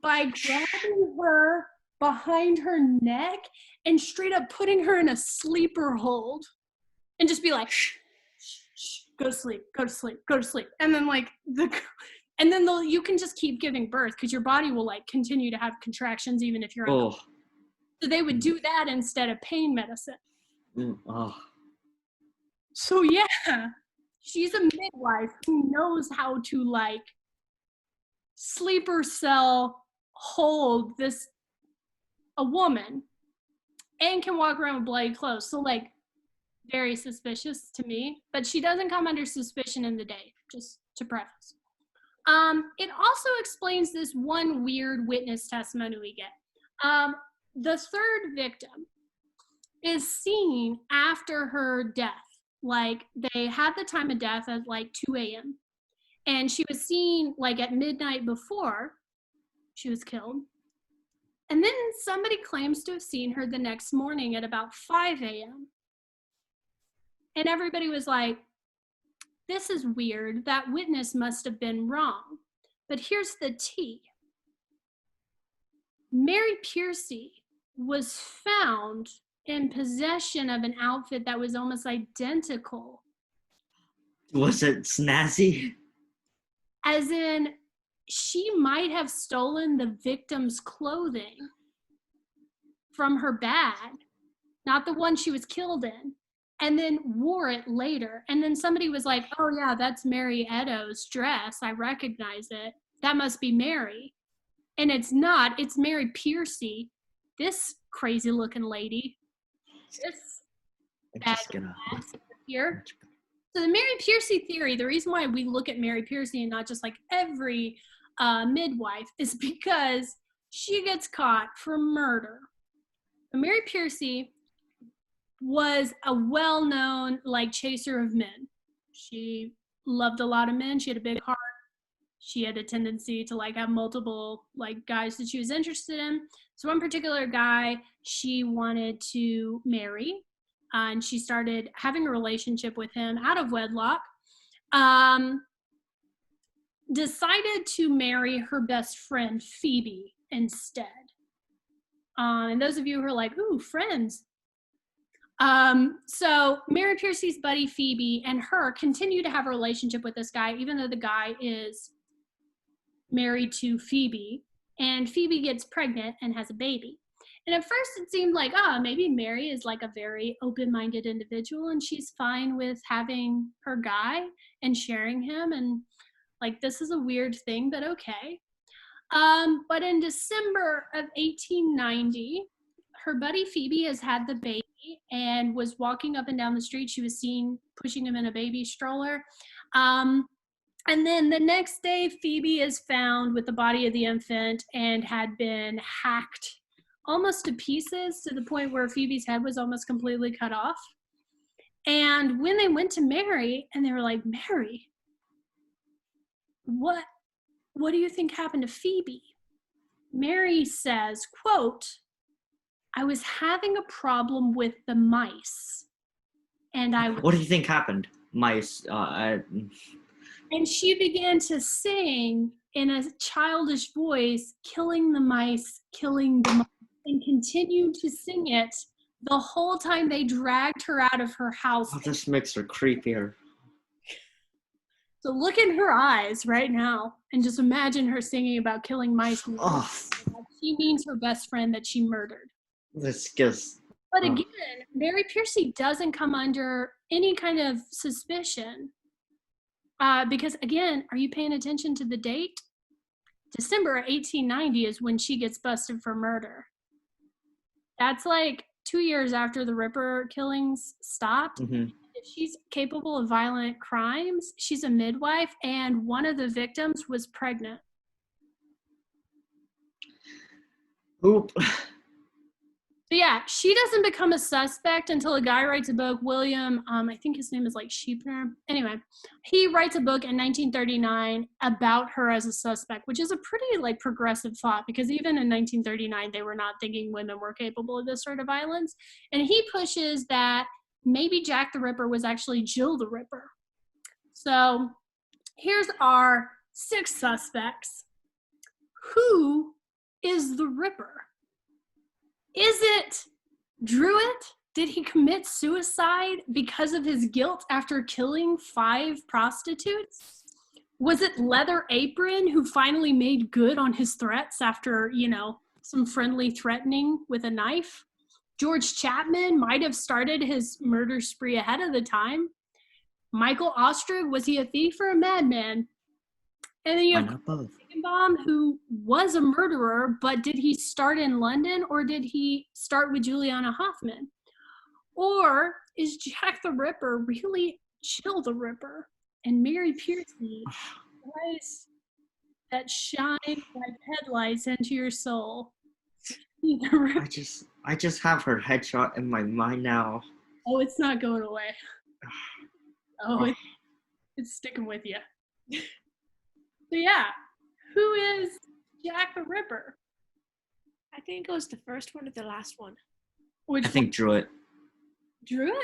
by grabbing her behind her neck and straight up putting her in a sleeper hold and just be like, shh, shh, go to sleep, go to sleep, go to sleep. And then like you can just keep giving birth because your body will like continue to have contractions even if you're unconscious. So they would do that instead of pain medicine. So yeah, she's a midwife who knows how to like sleeper cell hold a woman and can walk around with bloody clothes. So like very suspicious to me, but she doesn't come under suspicion in the day, just to preface. It also explains this one weird witness testimony we get. The third victim is seen after her death. Like they had the time of death at like 2 a.m. And she was seen like at midnight before she was killed. And then somebody claims to have seen her the next morning at about 5 a.m. And everybody was like, this is weird. That witness must have been wrong. But here's the tea. Mary Pearcey was found in possession of an outfit that was almost identical. Was it snazzy? As in, she might have stolen the victim's clothing from her bag, not the one she was killed in, and then wore it later. And then somebody was like, oh yeah, that's Mary Edo's dress. I recognize it. That must be Mary. And it's not. It's Mary Pearcey, this crazy looking lady. This bad ass here. So the Mary Pearcey theory, the reason why we look at Mary Pearcey and not just like every midwife is because she gets caught for murder. Mary Pearcey was a well-known like chaser of men. She loved a lot of men. She had a big heart. She had a tendency to like have multiple like guys that she was interested in. So one particular guy she wanted to marry, and she started having a relationship with him out of wedlock. Decided to marry her best friend Phoebe instead. And those of you who are like, ooh, friends. So Mary Pearcey's buddy Phoebe and her continue to have a relationship with this guy, even though the guy is married to Phoebe, and Phoebe gets pregnant and has a baby. And at first it seemed like, maybe Mary is like a very open-minded individual and she's fine with having her guy and sharing him, and like, this is a weird thing, but okay. But in December of 1890, her buddy Phoebe has had the baby and was walking up and down the street. She was seen pushing him in a baby stroller. And then the next day, Phoebe is found with the body of the infant and had been hacked almost to pieces to the point where Phoebe's head was almost completely cut off. And when they went to Mary and they were like, Mary, what do you think happened to Phoebe? Mary says, quote, "I was having a problem with the mice. And What do you think happened? Mice. And she began to sing in a childish voice, killing the mice, and continued to sing it the whole time they dragged her out of her house. Oh, this makes her creepier. So look in her eyes right now and just imagine her singing about killing mice. Oh, She means her best friend that she murdered. this just. But again, Mary Pearcey doesn't come under any kind of suspicion. Because again, are you paying attention to the date? December 1890 is when she gets busted for murder. That's like 2 years after the Ripper killings stopped. Mm-hmm. If she's capable of violent crimes, she's a midwife, and one of the victims was pregnant. Oop. So yeah, she doesn't become a suspect until a guy writes a book, William, I think his name is like Sheepner. Anyway, he writes a book in 1939 about her as a suspect, which is a pretty like progressive thought, because even in 1939, they were not thinking women were capable of this sort of violence. And he pushes that maybe Jack the Ripper was actually Jill the Ripper. So here's our 6 suspects. Who is the Ripper? Is it Druitt? Did he commit suicide because of his guilt after killing 5 prostitutes? Was it Leather Apron who finally made good on his threats after, some friendly threatening with a knife? George Chapman might have started his murder spree ahead of the time. Michael Ostrog, was he a thief or a madman? And then you have both. Higginbotham, who was a murderer, but did he start in London or did he start with Juliana Hoffman? Or is Jack the Ripper really Jill the Ripper? And Mary Pearcey was that shine like headlights into your soul. I just have her headshot in my mind now. Oh, it's not going away. Oh, it's sticking with you. So yeah, who is Jack the Ripper? I think it was the first one or the last one. I think Druitt. Druitt?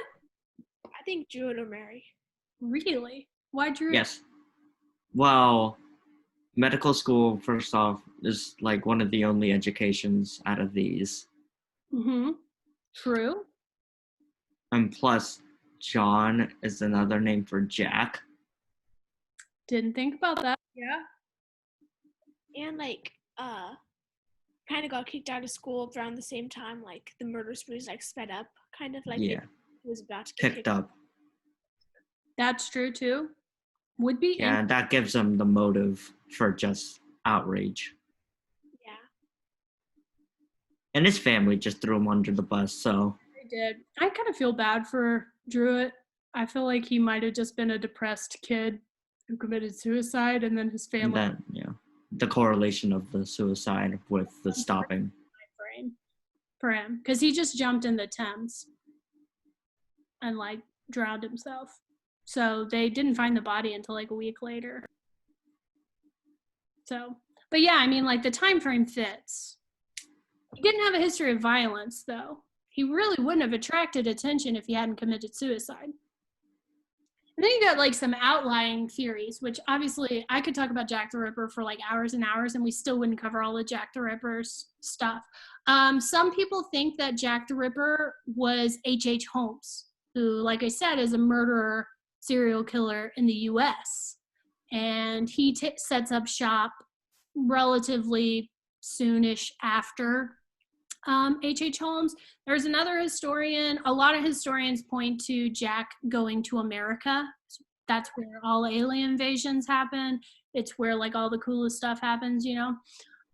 I think Druitt or Mary. Really? Why Druitt? Yes. Well, medical school, first off, is like one of the only educations out of these. Mm-hmm. True. And plus, John is another name for Jack. Didn't think about that. Yeah. And kind of got kicked out of school around the same time, like the murder sprees sped up, kind of like Yeah. he was about to get Picked up. That's true too. Would be. Yeah, that gives him the motive for just outrage. Yeah. And his family just threw him under the bus, so. They did. I kind of feel bad for Druitt. I feel like he might have just been a depressed kid who committed suicide, and then his family. And then, the correlation of the suicide with the stopping. For him, because he just jumped in the Thames and drowned himself. So they didn't find the body until a week later. So, but yeah, I mean, the time frame fits. He didn't have a history of violence, though. He really wouldn't have attracted attention if he hadn't committed suicide. And then you got some outlying theories, which obviously I could talk about Jack the Ripper for hours and hours, and we still wouldn't cover all of Jack the Ripper's stuff. Some people think that Jack the Ripper was H.H. Holmes, who, like I said, is a murderer, serial killer in the U.S. And he sets up shop relatively soonish after H.H. Holmes. There's another historian. A lot of historians point to Jack going to America. That's where all alien invasions happen. It's where all the coolest stuff happens,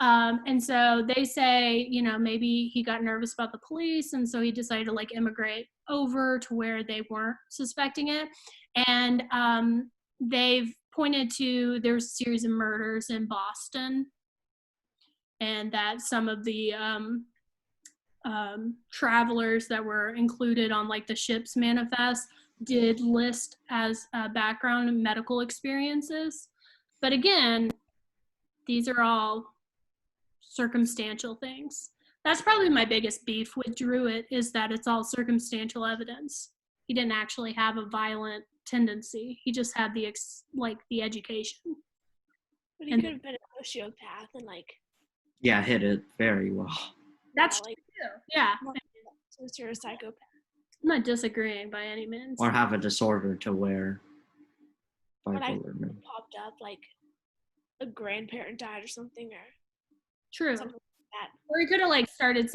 And so they say, maybe he got nervous about the police, and so he decided to immigrate over to where they weren't suspecting it. And they've pointed to there's a series of murders in Boston, and that some of the travelers that were included on the ship's manifest did list as background medical experiences. But again, these are all circumstantial things. That's probably my biggest beef with Druitt, is that it's all circumstantial evidence. He didn't actually have a violent tendency. He just had the education. But he could have been a sociopath and Yeah, hit it very well. That's like true. Yeah. so you're a psychopath. I'm not disagreeing by any means. Or have a disorder to where But I bipolar. maybe. popped up like a grandparent died or something or True. something like that. Or he could have started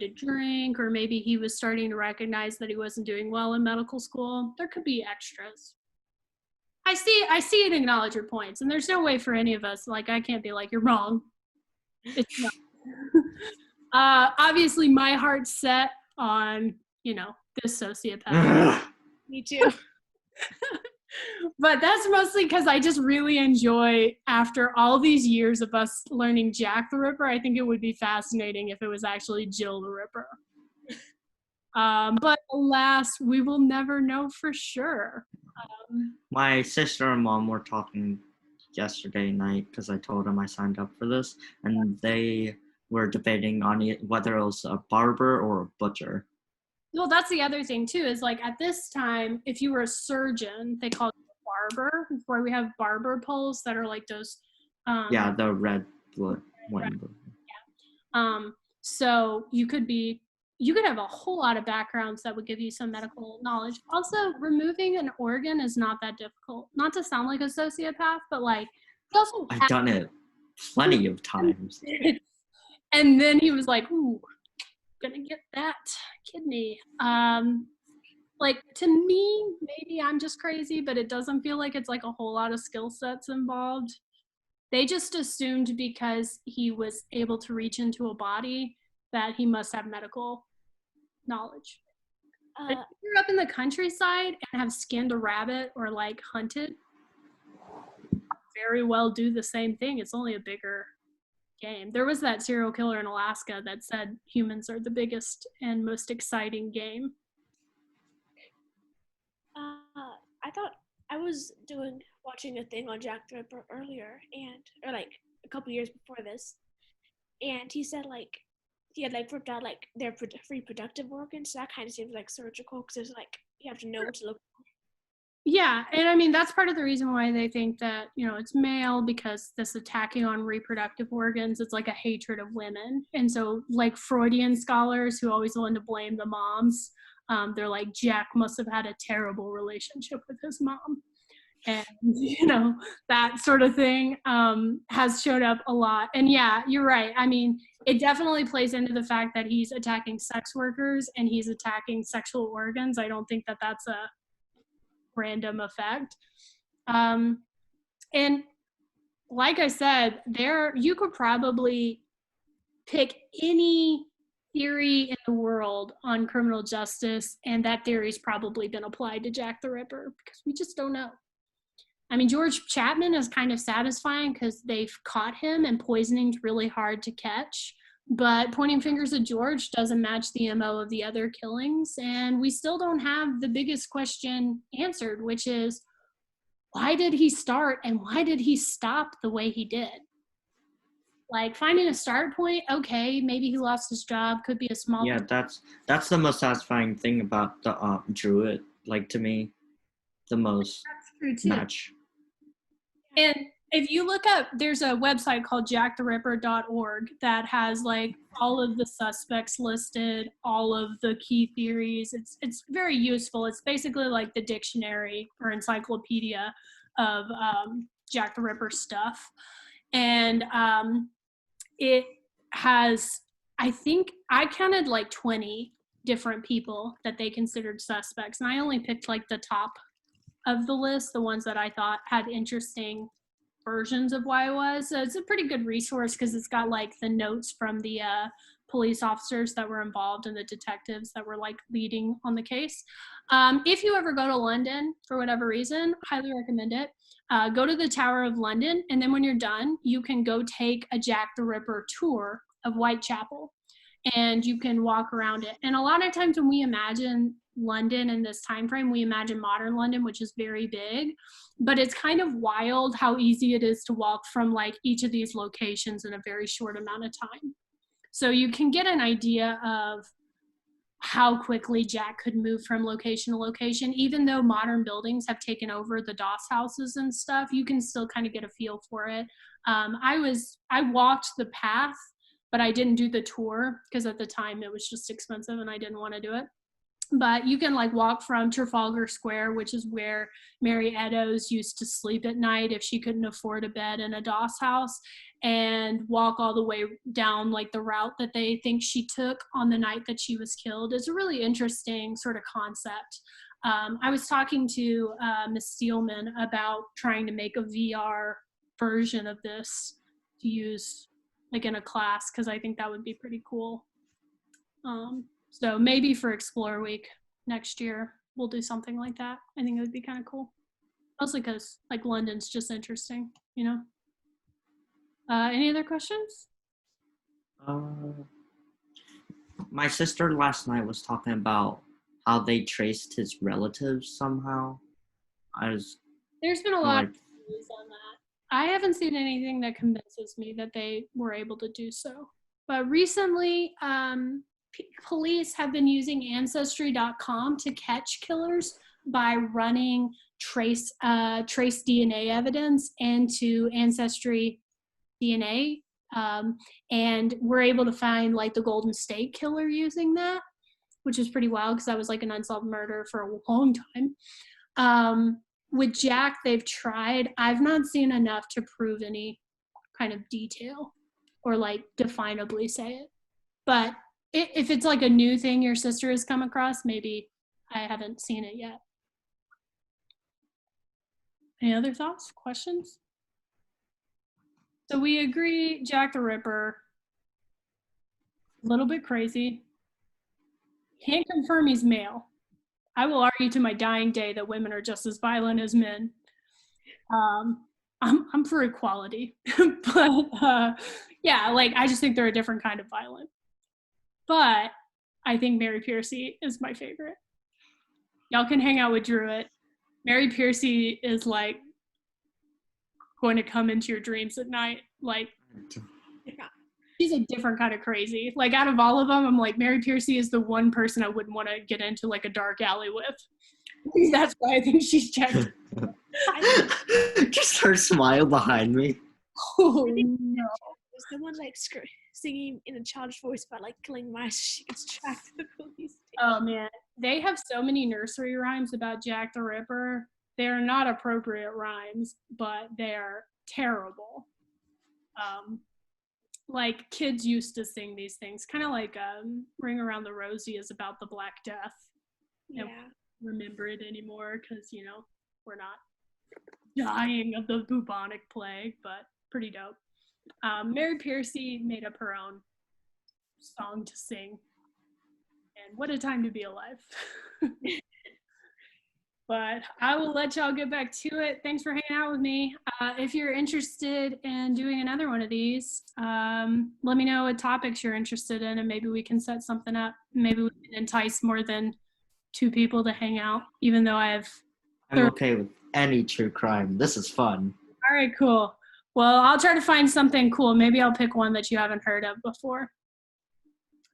to drink, or maybe he was starting to recognize that he wasn't doing well in medical school. There could be extras. I see and acknowledge your points, and there's no way for any of us, I can't be like, you're wrong. It's not. Obviously my heart's set on, this sociopath. Me too. But that's mostly because I just really enjoy, after all these years of us learning Jack the Ripper, I think it would be fascinating if it was actually Jill the Ripper. But alas, we will never know for sure. My sister and mom were talking yesterday night because I told them I signed up for this, and they were debating on whether it was a barber or a butcher. Well, that's the other thing too, is at this time, if you were a surgeon, they called you a barber. Where we have barber poles that are like those. The red one. So you could have a whole lot of backgrounds that would give you some medical knowledge. Also, removing an organ is not that difficult. Not to sound like a sociopath, but also I've done it plenty of times. And then he was like, ooh, gonna get that kidney. To me, maybe I'm just crazy, but it doesn't feel like it's a whole lot of skill sets involved. They just assumed because he was able to reach into a body that he must have medical knowledge. But if you grew up in the countryside and have skinned a rabbit or hunted, very well do the same thing. It's only a bigger game. There was that serial killer in Alaska that said humans are the biggest and most exciting game. I thought I was watching a thing on Jack the Ripper earlier, or a couple years before this, and he said he had ripped out their reproductive organs. So that kind of seems surgical because there's you have to know what to look for. Yeah, and I mean that's part of the reason why they think that it's male, because this attacking on reproductive organs, it's a hatred of women. And so Freudian scholars who always want to blame the moms, they're Jack must have had a terrible relationship with his mom. And that sort of thing has showed up a lot. And yeah, you're right. I mean, it definitely plays into the fact that he's attacking sex workers and he's attacking sexual organs. I don't think that that's a random effect. And like I said, you could probably pick any theory in the world on criminal justice, and that theory's probably been applied to Jack the Ripper, because we just don't know. I mean, George Chapman is kind of satisfying because they've caught him, and poisoning's really hard to catch. But pointing fingers at George doesn't match the MO of the other killings, and we still don't have the biggest question answered, which is, why did he start and why did he stop the way he did? Finding a start point, okay, maybe he lost his job, could be a small. Yeah, that's the most satisfying thing about the Druitt. To me, the most match. And if you look up, there's a website called jacktheripper.org that has all of the suspects listed, all of the key theories. It's very useful. It's basically the dictionary or encyclopedia of Jack the Ripper stuff. And it has, I think I counted 20 different people that they considered suspects. And I only picked the top of the list, the ones that I thought had interesting versions of why it was. So it's a pretty good resource because it's got the notes from the police officers that were involved and the detectives that were leading on the case. If you ever go to London for whatever reason, highly recommend it. Go to the Tower of London, and then when you're done, you can go take a Jack the Ripper tour of Whitechapel. and you can walk around it. And a lot of times when we imagine London in this time frame, we imagine modern London, which is very big, but it's kind of wild how easy it is to walk from like each of these locations in a very short amount of time. So you can get an idea of how quickly Jack could move from location to location. Even though modern buildings have taken over the Doss houses and stuff, you can still kind of get a feel for it. I walked the path, but I didn't do the tour because at the time it was just expensive and I didn't want to do it. But you can like walk from Trafalgar Square, which is where Mary Eddowes used to sleep at night if she couldn't afford a bed in a Doss house, and walk all the way down like the route that they think she took on the night that she was killed. It's a really interesting sort of concept. I was talking to Miss Steelman about trying to make a VR version of this to use like in a class, because I think that would be pretty cool. So maybe for Explore Week next year, we'll do something like that. I think it would be kind of cool. Mostly because like London's just interesting, you know? Any other questions? My sister last night was talking about how they traced his relatives somehow. There's been a lot of news on that. I haven't seen anything that convinces me that they were able to do so. But recently, police have been using Ancestry.com to catch killers by running trace DNA evidence into Ancestry DNA, and we're able to find like the Golden State Killer using that, which is pretty wild because that was like an unsolved murder for a long time. With Jack, they've tried. I've not seen enough to prove any kind of detail or like definably say it. But if it's like a new thing your sister has come across, maybe I haven't seen it yet. Any other thoughts, questions? So we agree Jack the Ripper, a little bit crazy. Can't confirm he's male. I will argue to my dying day that women are just as violent as men. I'm for equality, but yeah, like I just think they're a different kind of violent. But I think Mary Pearcey is my favorite. Y'all can hang out with Druitt. Mary Pearcey is like going to come into your dreams at night. Like, she's a different kind of crazy. Like, out of all of them, I'm like, Mary Pearcey is the one person I wouldn't want to get into like a dark alley with. That's why I think she's checked. Just her smile behind me. Oh, no. Someone like singing in a childish voice about like killing mice. She gets tracked to the police station. Oh man, they have so many nursery rhymes about Jack the Ripper. They're not appropriate rhymes, but they're terrible. Like kids used to sing these things, kind of like Ring Around the Rosie is about the Black Death. Yeah. And we don't remember it anymore because, you know, we're not dying of the bubonic plague, but pretty dope. Mary Pearcey made up her own song to sing. And what a time to be alive. But I will let y'all get back to it. Thanks for hanging out with me. If you're interested in doing another one of these, let me know what topics you're interested in and maybe we can set something up. Maybe we can entice more than 2 people to hang out, even though I have... I'm okay with any true crime. This is fun. All right, cool. Well, I'll try to find something cool. Maybe I'll pick one that you haven't heard of before.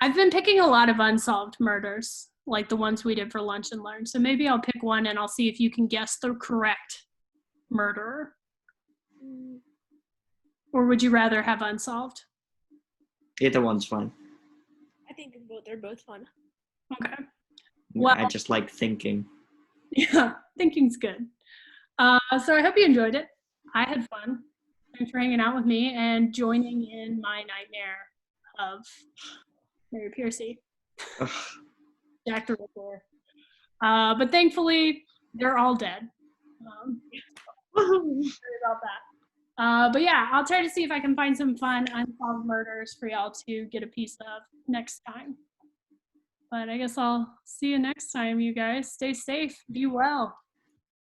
I've been picking a lot of unsolved murders, like the ones we did for Lunch and Learn. So maybe I'll pick one and I'll see if you can guess the correct murderer. Or would you rather have unsolved? Either one's fun. I think they're both fun. Okay. Well, I just like thinking. Yeah, thinking's good. So I hope you enjoyed it. I had fun. Thanks for hanging out with me and joining in my nightmare of Mary Pearcey. Jack the Ripper. But thankfully, they're all dead. Sorry about that. But yeah, I'll try to see if I can find some fun unsolved murders for y'all to get a piece of next time. But I guess I'll see you next time, you guys. Stay safe. Be well.